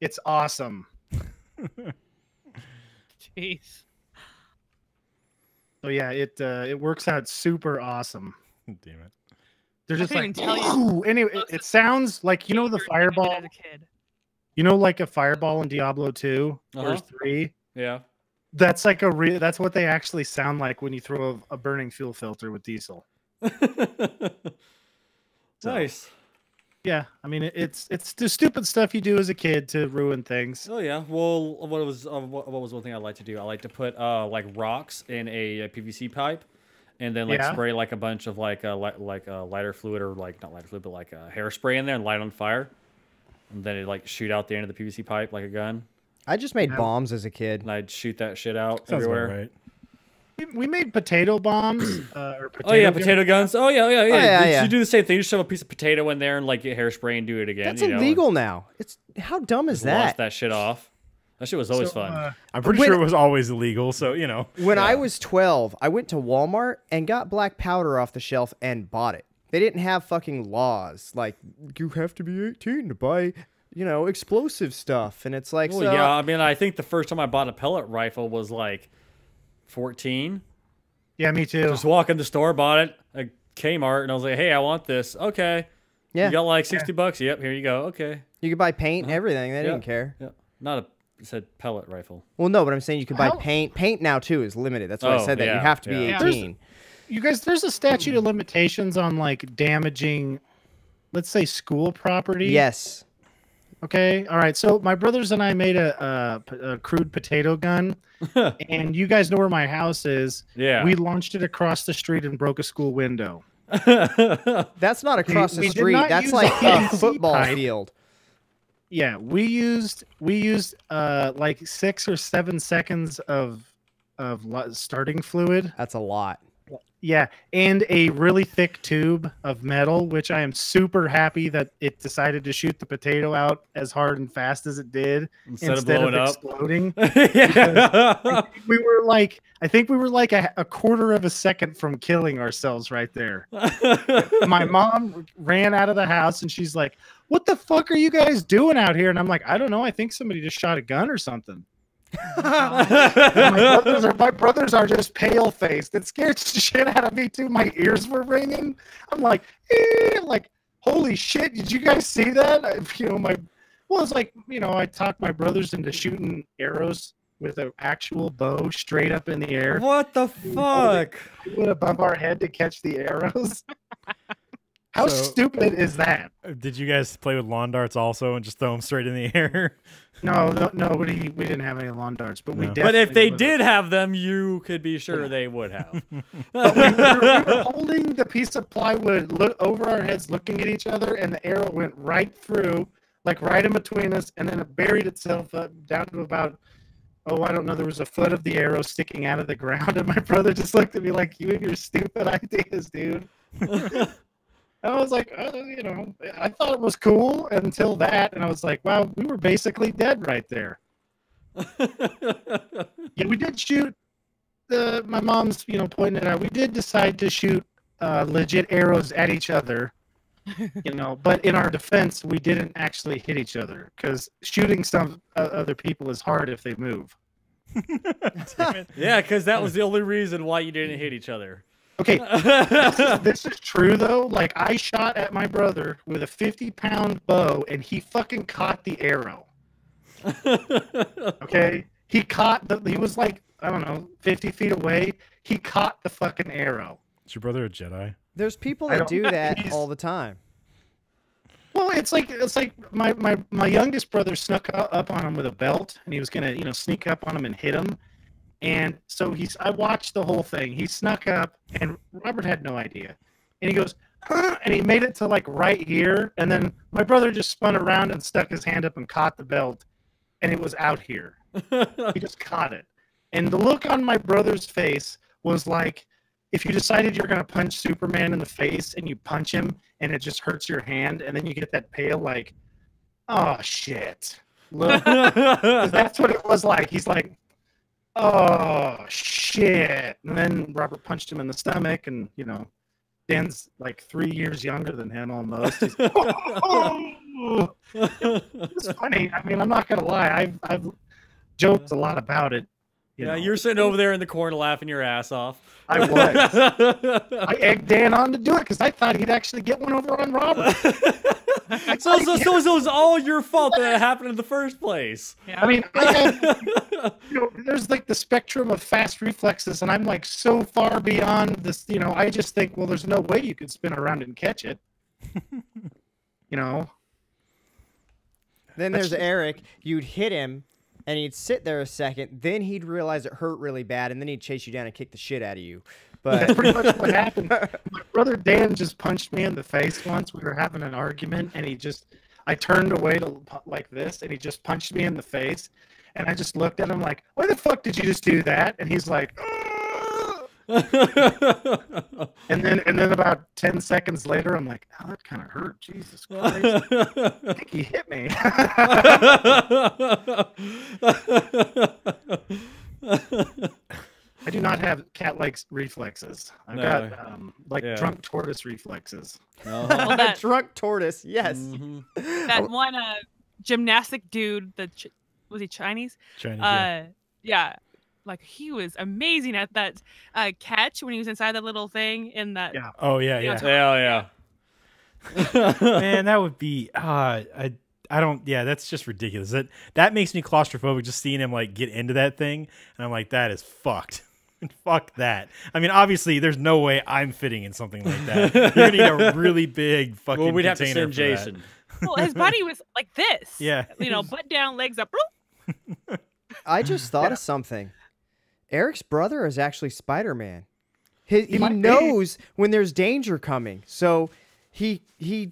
it's awesome. Jeez. So yeah, it works out super awesome. Damn it. They're just I like couldn't even tell you. Anyway, it sounds like the fireball. As a kid. You know, like a fireball in Diablo 2 or 3? Yeah. That's like that's what they actually sound like when you throw a burning fuel filter with diesel. Nice. Yeah, I mean it's the stupid stuff you do as a kid to ruin things. Oh yeah. Well, what was one thing I like to do? I like to put like rocks in a PVC pipe, and then like spray like a bunch of like lighter fluid, or like not lighter fluid, but like hairspray in there and light on fire, and then it like shoot out the end of the PVC pipe like a gun. I just made bombs as a kid. And I'd shoot that shit out Sounds everywhere. about right. We made potato bombs. Or potato guns. Oh yeah. Yeah. You do the same thing. You shove a piece of potato in there and like get hairspray and do it again. That's illegal now. It's how dumb is Wash that? that shit off. That shit was always fun. I'm pretty sure it was always illegal, so you know. When I was 12, I went to Walmart and got black powder off the shelf and bought it. They didn't have fucking laws like you have to be 18 to buy, you know, explosive stuff, and it's like, well, so, yeah. I mean, I think the first time I bought a pellet rifle was like 14. Yeah, me too. Just walk in the store, bought it at Kmart, and I was like, "Hey, I want this." Okay. Yeah. You got like $60. Yep, here you go. Okay. You could buy paint and everything. They didn't care. Yeah. Not a it said pellet rifle. Well, no, but I'm saying you could buy paint. Paint now too is limited. That's why I said that you have to be 18. You guys, there's a statute of limitations on like damaging, let's say, school property. Yes. Okay. All right. So my brothers and I made a crude potato gun, and you guys know where my house is. Yeah. We launched it across the street and broke a school window. That's not across the street. That's like a football field. Yeah, we used like 6 or 7 seconds of starting fluid. That's a lot. Yeah, and a really thick tube of metal, which I am super happy that it decided to shoot the potato out as hard and fast as it did instead of blowing up. Exploding. I think we were like a quarter of a second from killing ourselves right there. My mom ran out of the house and she's like, "What the fuck are you guys doing out here?" And I'm like, "I don't know. I think somebody just shot a gun or something." My brothers are just pale faced. It scared the shit out of me too. My ears were ringing. I'm like, like, holy shit! Did you guys see that? It's like, I talked my brothers into shooting arrows with an actual bow straight up in the air. What the fuck? We went above our head to catch the arrows. How stupid is that? Did you guys play with lawn darts also and just throw them straight in the air? No, we didn't have any lawn darts, but we definitely. But if they did have them, you could be sure they would have. we were holding the piece of plywood over our heads, looking at each other, and the arrow went right through, like right in between us, and then it buried itself up down to about, I don't know, there was a foot of the arrow sticking out of the ground, and my brother just looked at me like, "You and your stupid ideas, dude." I was like, I thought it was cool until that, and I was like, wow, we were basically dead right there. Yeah, we did shoot. My mom's, pointing it out. We did decide to shoot legit arrows at each other, But in our defense, we didn't actually hit each other because shooting some other people is hard if they move. Yeah, because that was the only reason why you didn't hit each other. Okay, this is true though. Like, I shot at my brother with a 50-pound bow, and he fucking caught the arrow. Okay, he was like, I don't know, 50 feet away. He caught the fucking arrow. Is your brother a Jedi? There's people that do that all the time. Well, it's like my youngest brother snuck up on him with a belt, and he was gonna sneak up on him and hit him. And so I watched the whole thing. He snuck up, and Robert had no idea. And he goes, huh? And he made it to like right here. And then my brother just spun around and stuck his hand up and caught the belt. And it was out here. He just caught it. And the look on my brother's face was like, if you decided you're going to punch Superman in the face and you punch him and it just hurts your hand. And then you get that pale like, oh, shit. Look, that's what it was like. He's like, oh shit. And then Robert punched him in the stomach, and Dan's like 3 years younger than him almost. He's, oh! It's funny. I mean, I'm not gonna lie, I've joked a lot about it, Yeah, you're sitting over there in the corner laughing your ass off. I was. I egged Dan on to do it because I thought he'd actually get one over on Robert. So it was all your fault that it happened in the first place. Yeah. I mean, I have, there's like the spectrum of fast reflexes, and I'm like so far beyond this. I just think, well, there's no way you could spin around and catch it. Then there's Erik. You'd hit him, and he'd sit there a second. Then he'd realize it hurt really bad, and then he'd chase you down and kick the shit out of you. That's But pretty much what happened. My brother Dan just punched me in the face once. We were having an argument, and I turned away like this, and he just punched me in the face. And I just looked at him like, why the fuck did you just do that? And he's like, and then about 10 seconds later, I'm like, oh, that kind of hurt. Jesus Christ. I think he hit me. I do not have cat-like reflexes. I've got drunk tortoise reflexes. Well, that, drunk tortoise, yes. that one gymnastic dude, was he Chinese? Chinese, yeah. Like, he was amazing at that catch when he was inside that little thing in that. Yeah. Oh yeah, yeah. Yeah. Man, that would be. I don't. Yeah, that's just ridiculous. That makes me claustrophobic just seeing him like get into that thing, and I'm like, that is fucked. Fuck that. I mean, obviously, there's no way I'm fitting in something like that. You're gonna need a really big fucking. Well, we'd have to container send for that. Jason. Well, his body was like this. Yeah. Butt down, legs up. I just thought of something. Eric's brother is actually Spider-Man. He knows when there's danger coming, so he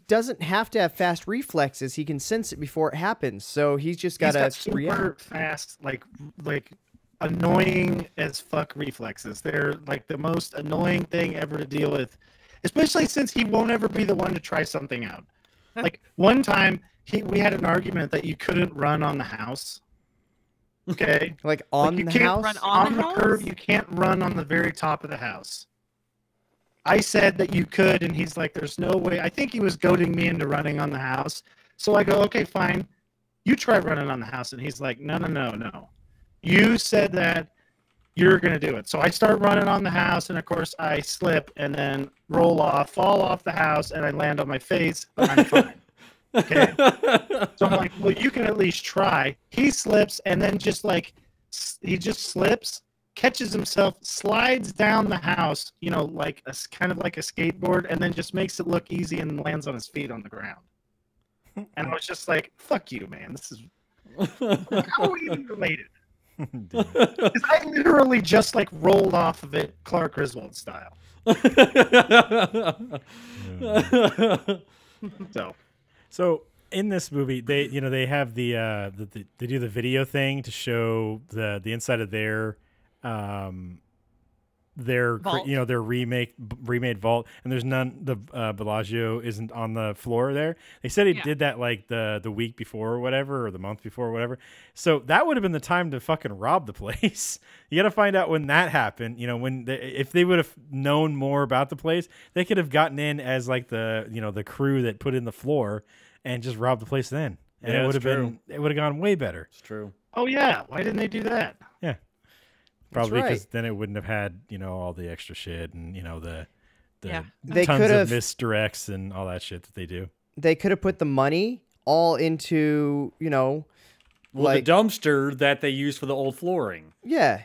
doesn't have to have fast reflexes. He can sense it before it happens. So he's just got He's to got super fast, like annoying as fuck reflexes. They're like the most annoying thing ever to deal with, especially since he won't ever be the one to try something out. Like one time, we had an argument that you couldn't run on the house. Okay, like on you the can't house. run on the house? curb. You can't run on the very top of the house. I said that you could, and he's like, "There's no way." I think he was goading me into running on the house. So I go, "Okay, fine. You try running on the house." And he's like, "No. You said that you're gonna do it." So I start running on the house, and of course I slip and then fall off the house, and I land on my face, but I'm fine. Okay. So I'm like, well, you can at least try. He slips, and then he just slips, catches himself, slides down the house, like kind of like a skateboard, and then just makes it look easy and lands on his feet on the ground. And I was just like, fuck you, man. This is how are we even related? Because I literally just rolled off of it Clark Griswold style. So in this movie, they have they do the video thing to show the inside of their Vault. their remade vault, and there's none. The Bellagio isn't on the floor there. They said he did that like the week before or whatever, or the month before or whatever. So that would have been the time to fucking rob the place. You got to find out when that happened. If they would have known more about the place, they could have gotten in as like the crew that put in the floor and just robbed the place then, and it would have gone way better. It's true. Oh yeah, why didn't they do that? Yeah. Probably because right. then it wouldn't have had, all the extra shit and, the They tons could of have- misdirects and all that shit that they do. They could have put the money all into, Well, like the dumpster that they used for the old flooring. yeah,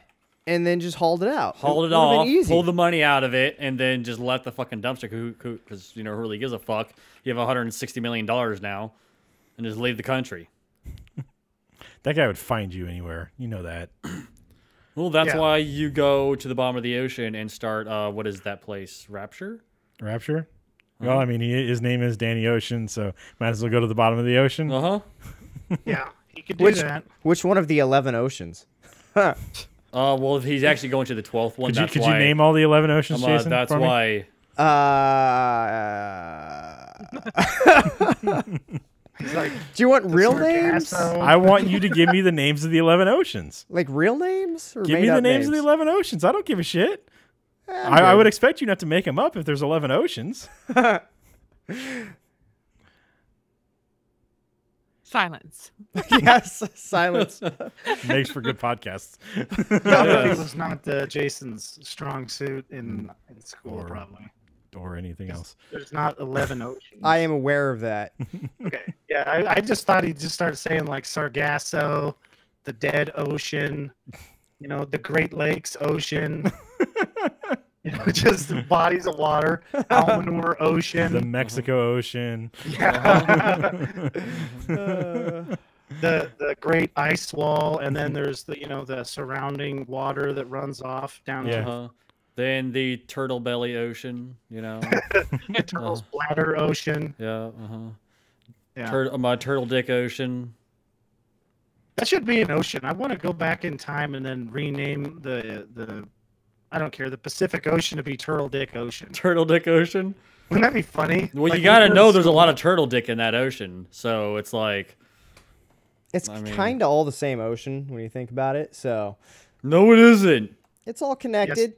and then just hauled it out. Hauled it would've been off, easy. pulled the money out of it, and then just left the fucking dumpster because, who really gives a fuck? You have $160 million now, and just leave the country. That guy would find you anywhere. You know that. Well, that's Yeah. why you go to the bottom of the ocean and start, what is that place? Rapture? Rapture? Well, I mean, his name is Danny Ocean, so might as well go to the bottom of the ocean. Uh-huh. Yeah, he could do Which that. which one of the 11 oceans? Well, if he's actually going to the 12th one, Could you name all the 11 oceans, Jason? that's for me? why. He's like, Do you want real names? Sargasso. I want you to give me the names of the 11 oceans. Like real names? Or Give me the made-up names of the 11 oceans. I don't give a shit. I would expect you not to make them up if there's 11 oceans. Silence. Yes, silence. Makes for good podcasts. Geography was not Jason's strong suit in school, Or- probably. Or anything else. There's not 11 oceans. I am aware of that. Okay. Yeah, I just thought he just started saying like Sargasso, the Dead Ocean, the Great Lakes Ocean. Just the bodies of water, Almanor Ocean, The Mexico Ocean. yeah. the Great Ice Wall, and then there's the surrounding water that runs off down Yeah. to Then the Turtle Belly Ocean, the Turtle's Bladder Ocean. Yeah. Yeah. My Turtle Dick Ocean. That should be an ocean. I want to go back in time and then rename the I don't care, the Pacific Ocean to be Turtle Dick Ocean. Turtle Dick Ocean. Wouldn't that be funny? Well, Like, you gotta we know were there's a so- lot of turtle dick in that ocean, so it's like, It's I mean- kind of all the same ocean when you think about it. So no, it isn't. it's all connected.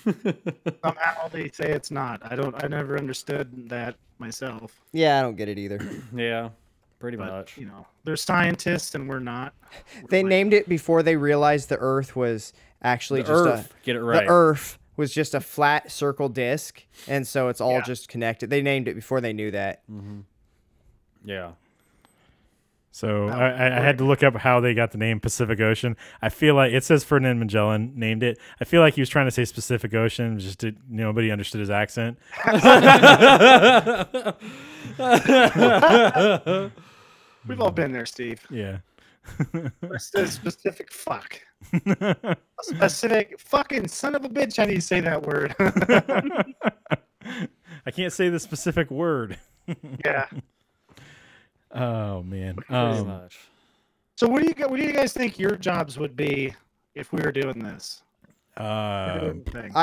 Somehow they say it's not. I never understood that myself. Yeah, I don't get it either. Yeah, pretty But much. they're scientists and we're not. They named it before they realized the Earth was actually The just Earth, get it right. The Earth was just a flat circle disc, and so it's all Yeah. just connected. They named it before they knew that. Yeah. So I had to look up how they got the name Pacific Ocean. I feel like it says Ferdinand Magellan named it. I feel like he was trying to say Pacific Ocean, nobody understood his accent. We've all been there, Steve. Yeah. A specific fuck. A specific fucking son of a bitch. How do you say that word? I can't say the specific word. Yeah. Oh man. Pretty much. So what do you guys think your jobs would be if we were doing this? I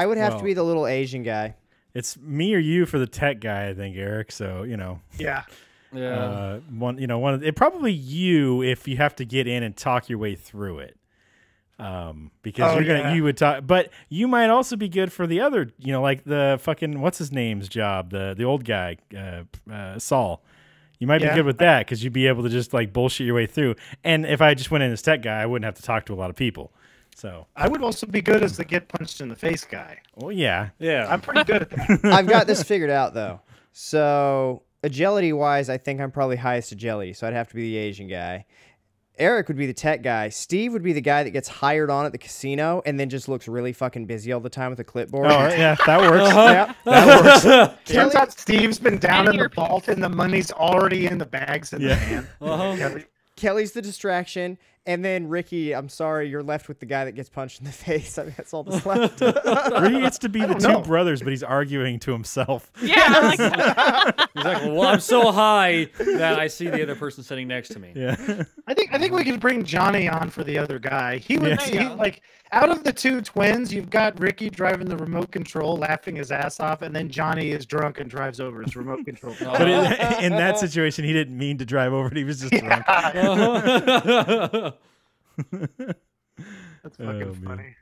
would have to Well- be the little Asian guy. It's me or you for the tech guy, I think, Eric. So Yeah. Yeah. it probably you if you have to get in and talk your way through it. Because you would talk, but you might also be good for the other, like the fucking what's his name's job, the old guy, Saul. You might be good with that because you'd be able to just like bullshit your way through. And if I just went in as tech guy, I wouldn't have to talk to a lot of people. So I would also be good as the get punched in the face guy. well, yeah. Yeah. I'm pretty good at that. I've got this figured out though. So agility wise, I think I'm probably highest agility, so I'd have to be the Asian guy. Eric would be the tech guy. Steve would be the guy that gets hired on at the casino and then just looks really fucking busy all the time with a clipboard. Oh yeah, that works. Yeah. That works. Turns out Steve's been down in the Your vault and the money's already in the bags in the van. Uh-huh. Kelly's the distraction, and then Ricky, I'm sorry, you're left with the guy that gets punched in the face. I mean, that's all that's left. Ricky gets to be the don't two know. brothers, but he's arguing to himself. Yeah, I like that. Exactly. Well, I'm so high that I see the other person sitting next to me. Yeah. I think we could bring Johnny on for the other guy. He would Yeah. like out of the two twins, you've got Ricky driving the remote control, laughing his ass off, and then Johnny is drunk and drives over his remote control. But in that situation, he didn't mean to drive over it. He was just drunk. Uh-huh. That's fucking Oh, man.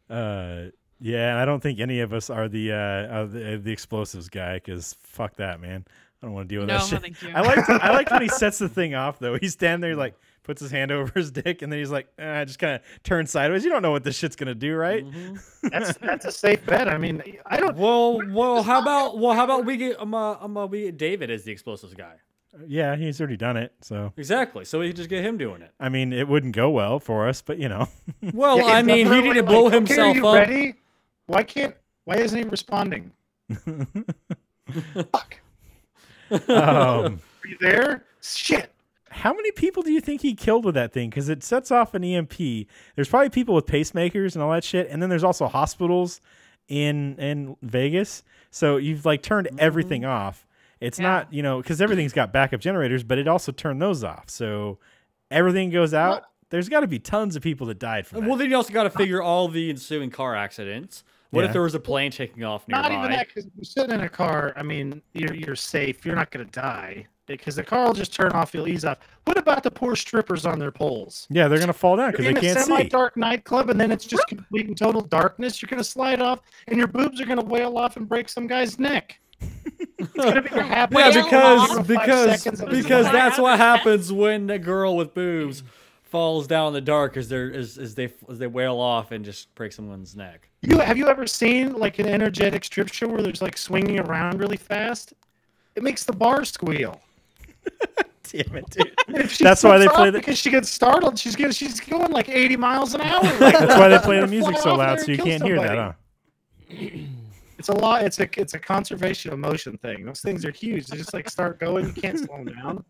funny. Yeah, and I don't think any of us are the explosives guy because fuck that, man. I don't want to deal with No, that shit. thank you. I liked when he sets the thing off though. He's standing there like puts his hand over his dick and then he's like, just kind of turns sideways. You don't know what this shit's gonna do, right? That's a safe bet. I mean, I don't. Well, how about we get we get David as the explosives guy? Yeah, he's already done it. So Exactly. So we could just get him doing it. I mean, it wouldn't go well for us, but Well, Yeah, I mean, he definitely, didn't blow like, okay, himself are you up. ready? Why isn't he responding? Fuck. Are you there? Shit. How many people do you think he killed with that thing? Because it sets off an EMP. There's probably people with pacemakers and all that shit, and then there's also hospitals in Vegas. So you've like turned everything off. It's not, because everything's got backup generators, but it also turned those off. So everything goes out. There's got to be tons of people that died from that. Well, then you also got to figure all the ensuing car accidents. What Yeah. if there was a plane taking off nearby? Not even that, because you're sitting in a car. I mean, you're safe. You're not going to die because the car will just turn off. You'll ease off. What about the poor strippers on their poles? Yeah, they're gonna fall down because You're they in can't a see. semi-dark nightclub, and then it's just complete and total darkness. You're going to slide off, and your boobs are going to wail off and break some guy's neck. It's gonna be your happy. Yeah, Whale off. because that's what happens when a girl with boobs falls down in the dark as they wail off and just break someone's neck. Have you ever seen like an energetic strip show where there's like swinging around really fast? It makes the bar squeal. Damn it, dude. That's why they play the. because she gets startled. She's going like 80 miles an hour. That's why they play the music so Fly off loud, there so and you kill can't hear that, somebody. huh? It's a lot. It's a conservation of motion thing. Those things are huge. They just like start going. You can't slow them down.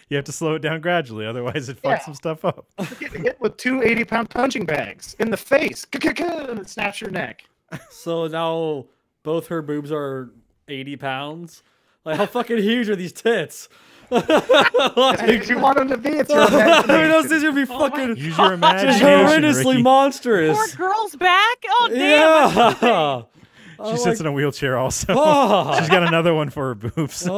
You have to slow it down gradually, otherwise it fucks some stuff up. You get hit with 2 80-pound punching bags in the face, and it snaps your neck. So now both her boobs are 80 pounds. Like, how fucking huge are these tits? If you want them to be, it's your I mean, imagination. those things would be fucking Use your just imagination, horrendously Ricky. monstrous. Poor girl's back. Oh damn. Yeah. She sits in a wheelchair also. Oh. She's got another one for her boobs. That's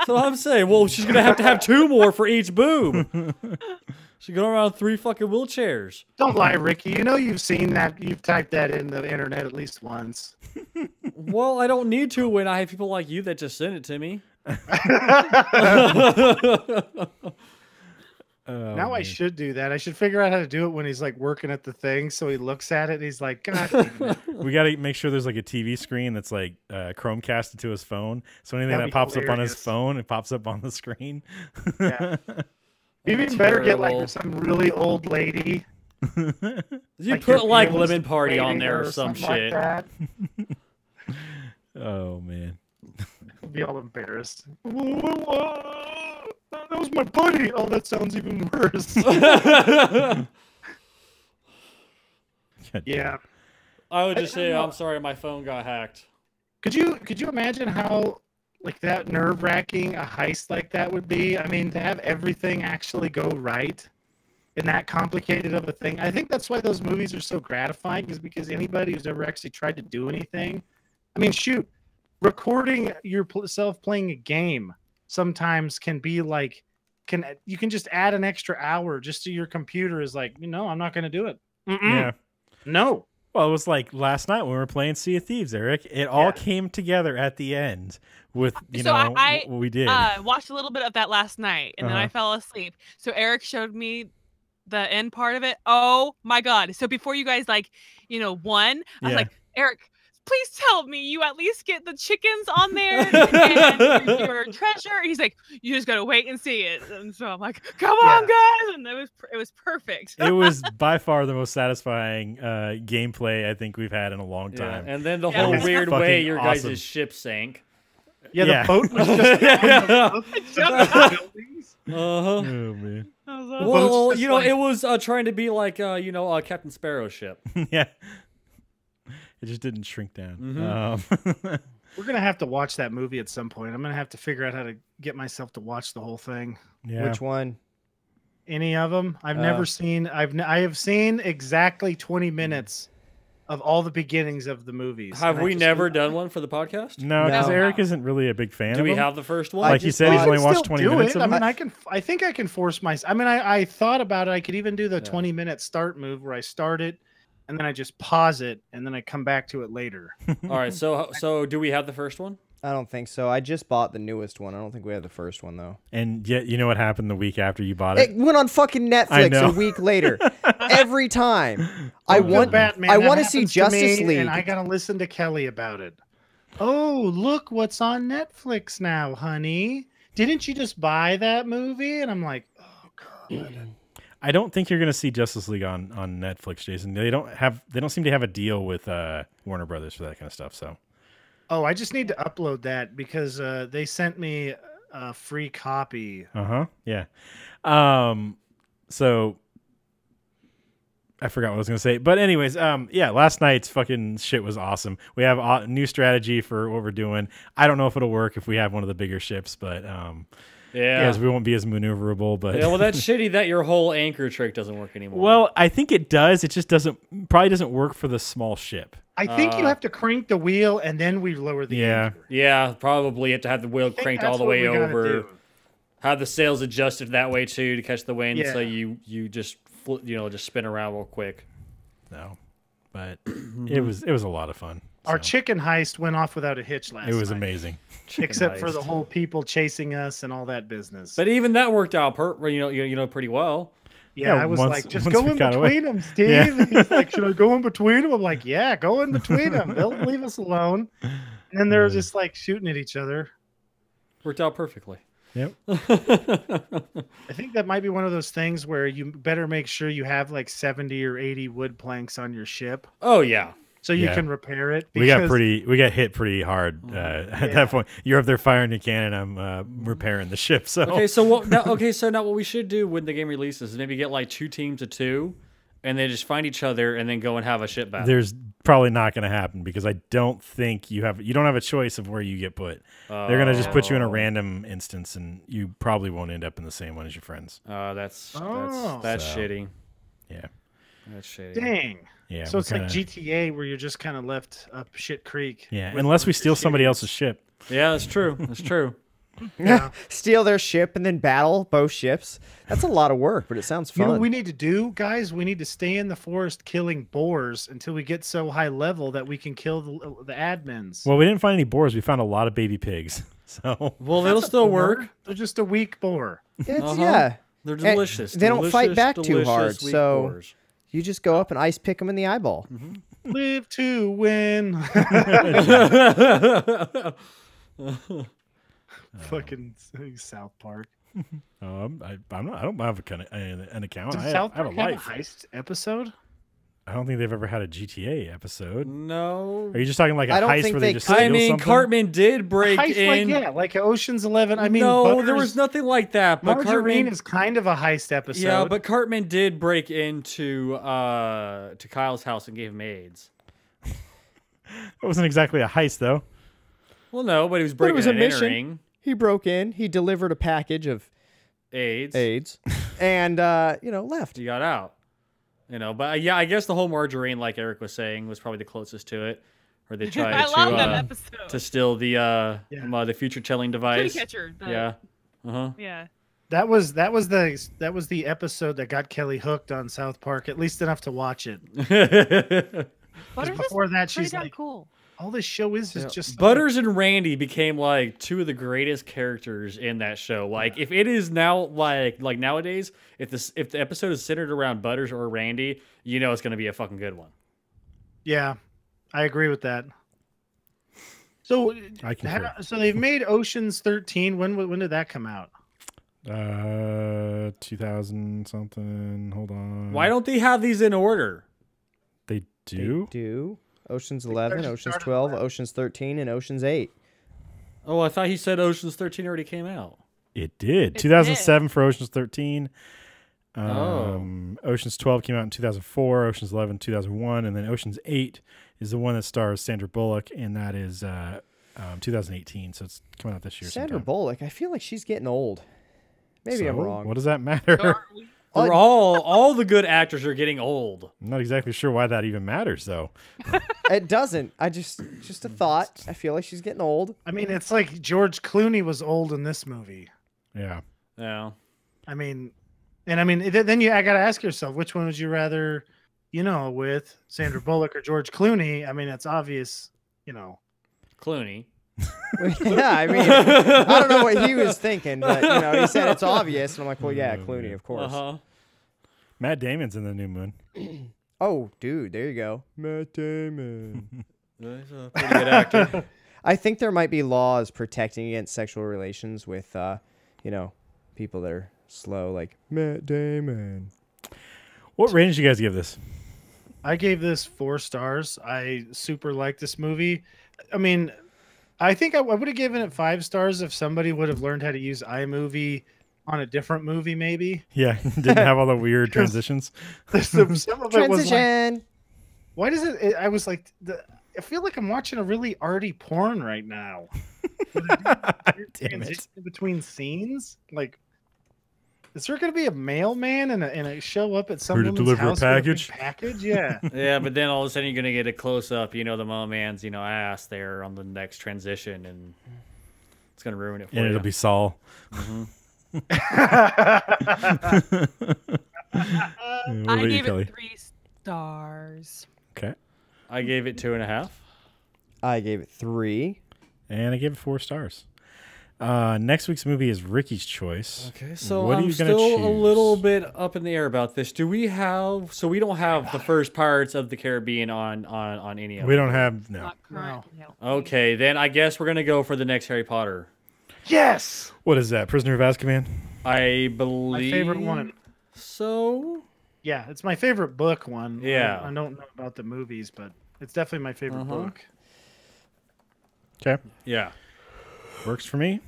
what I'm saying. Well, she's gonna have to have 2 more for each boob. She's going around 3 fucking wheelchairs. Don't lie, Ricky. You know you've seen that. You've typed that in the internet at least once. Well, I don't need to when I have people like you that just send it to me. Now I should do that. I should figure out how to do it when he's like working at the thing. So he looks at it and he's like, God damn it. We got to make sure there's like a TV screen that's like Chromecasted to his phone. So anything That'd that be pops up on his hilarious. phone, it pops up on the screen. Yeah. You even better get Terrible. like some really old lady. You Like put your like feelings Lemon Party on fading there or some something like shit. that. Oh man. He'll be all embarrassed. That was my buddy. Oh, that sounds even worse. Yeah. I would just say, I'm sorry, my phone got hacked. Could you imagine how like that nerve-wracking a heist like that would be? I mean, to have everything actually go right in that complicated of a thing. I think that's why those movies are so gratifying, is because anybody who's ever actually tried to do anything, I mean, shoot, recording yourself playing a game sometimes can be like, you can just add an extra hour just to your computer is like, I'm not going to do it. Yeah. No. Well, it was like last night when we were playing Sea of Thieves, Eric. It all came together at the end with, I what we did. Watched a little bit of that last night, and then I fell asleep. So Eric showed me the end part of it. Oh my god! So before you guys won, I was like, Eric, please tell me you at least get the chickens on there and your treasure. He's like, you just gotta wait and see it. And so I'm like, come on, guys! And it was perfect. It was by far the most satisfying gameplay I think we've had in a long time. And then the Yeah. whole It was weird way fucking your awesome. guys' ship sank. Yeah, Yeah. the boat was just buildings. Oh man. Well, just like- it was trying to be like, Captain Sparrow's ship. Yeah. It just didn't shrink down. We're gonna have to watch that movie at some point. I'm gonna have to figure out how to get myself to watch the whole thing. Yeah. Which one? Any of them? I've never seen. I have seen exactly 20 minutes of all the beginnings of the movies. Have And I we just- never done one for the podcast? No, because No. Eric isn't really a big fan Do of we them. have the first one? Like you just said, he's thought- only I watched still 20 do minutes it. of I them. mean, I think I can force myself. I mean, I thought about it. I could even do the 20-minute start move where I start it, and then I just pause it, and then I come back to it later. All right, so do we have the first one? I don't think so. I just bought the newest one. I don't think we have the first one though. And yet, you know what happened the week after you bought it? It went on fucking I Netflix know. a week later. Every time. I Good want Batman, I that want to see happens Justice me, League. and I gotta listen to Kelly about it. Oh, look what's on Netflix now, honey. Didn't you just buy that movie? And I'm like, oh god. I don't think you're going to see Justice League on Netflix, Jason. They don't seem to have a deal with Warner Brothers for that kind of stuff. So, Oh, I just need to upload that because they sent me a free copy. yeah. So I forgot what I was going to say, but anyways, yeah. Last night's fucking shit was awesome. We have a new strategy for what we're doing. I don't know if it'll work if we have one of the bigger ships, but Yeah. we won't be as maneuverable. But Yeah, well, that's shitty that your whole anchor trick doesn't work anymore. well, I think it does. It just probably doesn't work for the small ship. I think you have to crank the wheel and then we lower the Yeah. anchor. Yeah, probably have to have the wheel I think cranked that's all the what way we gotta over. do. Have the sails adjusted that way too to catch the wind, Yeah. so you just just spin around real quick. No, but it was a lot of fun. Our So, chicken heist went off without a hitch last night. it was amazing. Except for heist. the whole people chasing us and all that business. But even that worked out, pretty well. Yeah, Yeah, I was once- like, just once go we in got away. between them, Steve. Yeah. And he's like, should I go in between them? I'm like, yeah, go in between them. They'll leave us alone. And then they're just like shooting at each other. Worked out perfectly. Yep. I think that might be one of those things where you better make sure you have like 70 or 80 wood planks on your ship Oh yeah. so you Yeah. can repair it. We got because- hit pretty hard at that point. You're up there firing your cannon. I'm repairing the ship. So Okay, so what? Now what we should do when the game releases is maybe get like 2 teams of 2, and they just find each other and then go and have a ship battle. there's probably not going to happen because I don't think you don't have a choice of where you get put. They're going to just put you in a random instance, and you probably won't end up in the same one as your friends. That's So- shitty. Yeah, That's shitty. Dang. yeah. So we're it's like kinda- GTA where you're just kind of left up shit creek. Yeah, with unless we your steal somebody shitty- else's ship. Yeah, that's true. That's true. Yeah. Steal their ship and then battle both ships. That's a lot of work, but it sounds You fun. know what we need to do, guys? We need to stay in the forest killing boars until we get so high level that we can kill the admins. Well, we didn't find any boars. We found a lot of baby pigs. So Well, it'll still work. They're just a weak boar. It's- Yeah. They're And delicious. they don't fight Delicious, back too delicious hard, wheat so- boars. You just go up and ice pick them in the eyeball. Live to win. Fucking South Park. I'm not. I don't have an account. Does I South have Park a have a life. heist episode? I don't think they've ever had a GTA episode. No. Are you just talking like a I don't heist think where they they just could. steal I mean, something? Cartman did break Heist, in. like Ocean's 11. I mean, no, there Butters- was nothing like that. But Margarine Cartman, is kind of a heist episode. yeah, but Cartman did break into to Kyle's house and gave him AIDS. It wasn't exactly a heist though. Well, no, but he was But it breaking was a and mission. entering He broke in. He delivered a package of AIDS. AIDS, and left. He got out. But yeah, I guess the whole margarine, like Eric was saying, was probably the closest to it. Where they tried I love that episode. to steal the future telling Kitty device. catcher. Yeah. Uh-huh. Yeah. that was the episode that got Kelly hooked on South Park, at least enough to watch it. Butters before is that, pretty she's damn like, cool. all this show is just Butters and Randy became like 2 of the greatest characters in that show. Like if it is now like nowadays, if the episode is centered around Butters or Randy, it's gonna be a fucking good one. Yeah, I agree with that. So, I concur. so they've made Ocean's 13. When did that come out? 2000 something. Hold on. Why don't they have these in order? they do? They do. Ocean's they're 11, just Ocean's starting 12, with- Ocean's 13, and Ocean's 8. Oh, I thought he said Ocean's 13 already came out. It did. It 2007 for Ocean's 13. Oh. Ocean's 12 came out in 2004. Ocean's 11 2001, and then Ocean's 8 is the one that stars Sandra Bullock, and that is 2018. So it's coming out this year. Sandra sometime. Bullock, I feel like she's getting old. Maybe I'm So, wrong. What does that matter? So are we- They're all the good actors are getting old. I'm not exactly sure why that even matters, though. It doesn't. Just a thought. I feel like she's getting old. I mean, it's like George Clooney was old in this movie. Yeah. Yeah. I mean, then I got to ask yourself, which one would you rather, with Sandra Bullock or George Clooney? I mean, it's obvious, Clooney. Yeah, I mean, I don't know what he was thinking, but he said it's obvious, and I'm like, well, yeah, Clooney, of course. Uh-huh. Matt Damon's in the new moon. Oh, dude, there you go, Matt Damon. He's a pretty good actor. I think there might be laws protecting against sexual relations with, people that are slow, like Matt Damon. What rating did you guys give this? I gave this 4 stars. I super liked this movie. I mean, I think I would have given it 5 stars if somebody would have learned how to use iMovie on a different movie, maybe. Yeah, didn't have all the weird transitions. Some of it was like, Transition. why does it? I was like, I feel like I'm watching a really arty porn right now. Damn it. Between scenes, like, is there going to be a mailman and a show up at some Here to woman's deliver a house with big package? package? Yeah. Yeah, but then all of a sudden you're gonna get a close up, the man's, ass there on the next transition, and it's gonna ruin it for And you. it'll be Saul. What I about you, gave Kelly? it 3 stars. Okay. I gave it 2.5. I gave it 3. And I gave it 4 stars. Next week's movie is Ricky's choice. Okay, so what are I'm you gonna still choose? a little bit up in the air about this. Do we have? So we don't have the first Pirates of the Caribbean on any of We them. don't have no. Not current. No. Okay, then I guess we're gonna go for the next Harry Potter. Yes. What is that? Prisoner of Azkaban? I believe My favorite one. So Yeah, it's my favorite book one. Yeah. I don't know about the movies, but it's definitely my favorite book. Okay, yeah. works for me.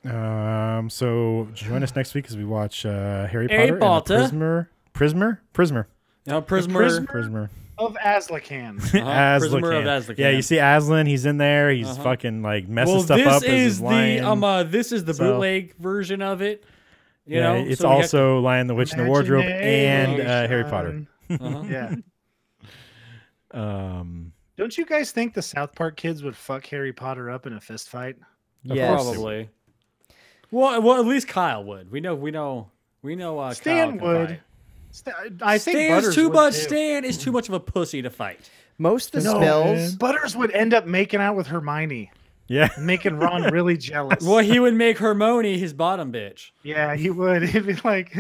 So join us next week as we watch Harry Harry Potter and Potter. the Prisoner Now Prisoner of Azkaban. Prisoner of Azkaban. Yeah, you see Aslan. He's in there. He's fucking like messing stuff up. This is as the So- bootleg version of it. You yeah, know, it's so we have also Lion the Witch in the Wardrobe and Harry Potter. Yeah. Um, Don't you guys think the South Park kids would fuck Harry Potter up in a fist fight? Yes. probably. Well, at least Kyle would. We know. Stan Kyle can would. fight. I think Stan's Butters too would much. too. Stan is too much of a pussy to fight. Most of the No, spells. Butters would end up making out with Hermione, yeah, making Ron really jealous. Well, he would make Hermione his bottom bitch. Yeah, he would. He'd be like,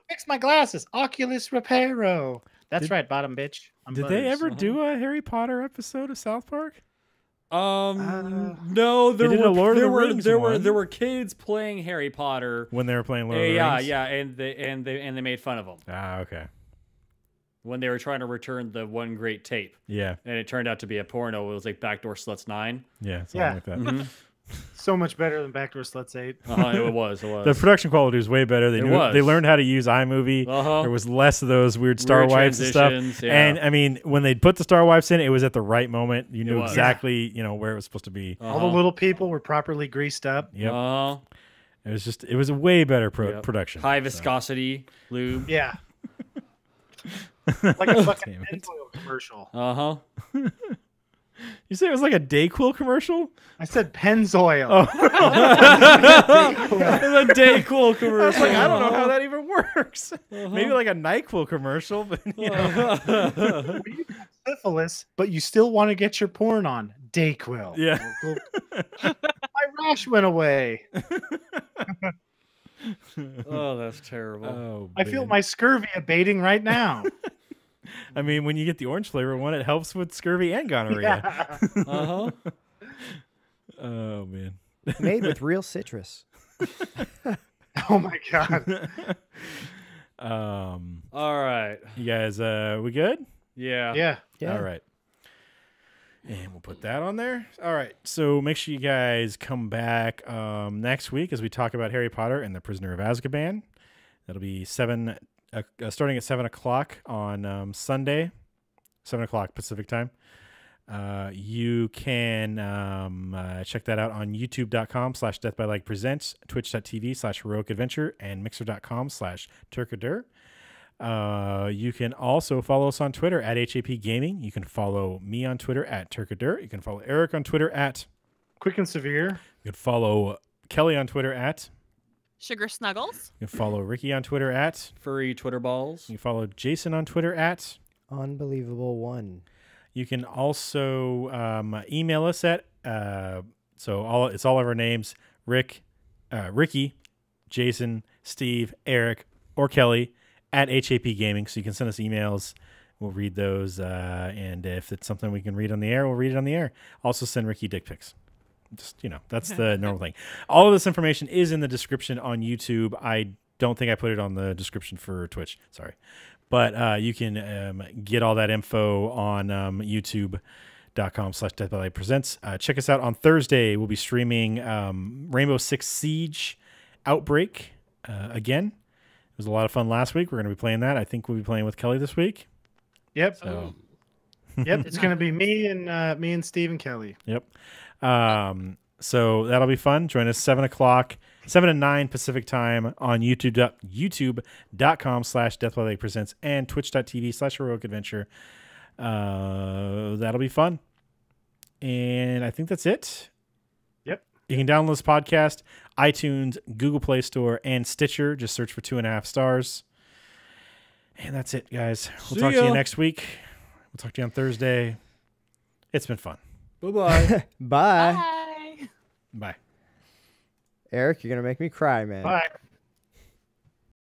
fix my glasses. Oculus Reparo. That's right, bottom bitch. I'm did Butters. they ever do a Harry Potter episode of South Park? No, there They did a Lord of the Rings one. there were kids playing Harry Potter. When they were playing Lord of the Yeah, Rings? yeah, and they made fun of them Ah, okay. when they were trying to return the one great tape, Yeah, and it turned out to be a porno. It was like Backdoor Sluts 9. yeah, something Yeah. like that. Mm-hmm. So much better than Backdoor Sluts 8. It was. The production quality was way better. They It knew was. they learned how to use iMovie. There was less of those weird star wipes and stuff. transitions, yeah. And I mean, when they put the star wipes in, it was at the right moment. You knew was. exactly, where it was supposed to be. All the little people were properly greased up. Yep. It was a way better production. High viscosity lube. Yeah. Like a fucking Damn it. Pennzoil commercial. You say it was like a Dayquil commercial? I said Pennzoil. The Dayquil commercial. I don't know how that even works. Maybe like a NyQuil commercial, but Well, you got syphilis, but you still want to get your porn on. Dayquil. Yeah. My rash went away. Oh, that's terrible. Oh, I feel man. my scurvy abating right now. I mean, when you get the orange flavor one, it helps with scurvy and gonorrhea. Yeah. Oh man. Made with real citrus. Oh my god. All right. You guys, we good? Yeah. Yeah. Yeah. All right. And we'll put that on there. All right. So make sure you guys come back next week as we talk about Harry Potter and the Prisoner of Azkaban. That'll be starting at 7 o'clock on Sunday, 7 o'clock Pacific time. You can check that out on youtube.com/deathbylegpresents, twitch.tv/heroicadventure, and mixer.com/turkadur. You can also follow us on Twitter at hapgaming. You can follow me on Twitter at turkadur. You can follow Eric on Twitter at Quick and severe. You can follow Kelly on Twitter at Sugar Snuggles. You can follow Ricky on Twitter at Furry Twitter balls. You can follow Jason on Twitter at Unbelievable one. You can also email us at it's all of our names: Ricky, Jason, Steve, Eric, or Kelly at HAP Gaming. So you can send us emails. We'll read those, and if it's something we can read on the air, we'll read it on the air. Also, send Ricky dick pics. Just that's the normal thing. All of this information is in the description on YouTube. I don't think I put it on the description for Twitch. Sorry. But you can get all that info on youtube.com/deathbylegpresents. Check us out on Thursday. We'll be streaming Rainbow Six Siege Outbreak again. It was a lot of fun last week. We're going to be playing that. I think we'll be playing with Kelly this week. Yep. So. Yep. It's going to be me and Steve and Kelly. Yep. So that'll be fun. Join us 7 o'clock, 7 to 9 Pacific time on youtube.com/deathbylegpresents and twitch.tv/heroicadventure. That'll be fun. And I think that's it. Yep. You can download this podcast, iTunes, Google Play Store, and Stitcher. Just search for 2.5 stars. And that's it, guys. We'll See talk to you ya. next week. We'll talk to you on Thursday. It's been fun. Bye-bye. Bye. Bye. Bye. Eric, you're going to make me cry, man. Bye.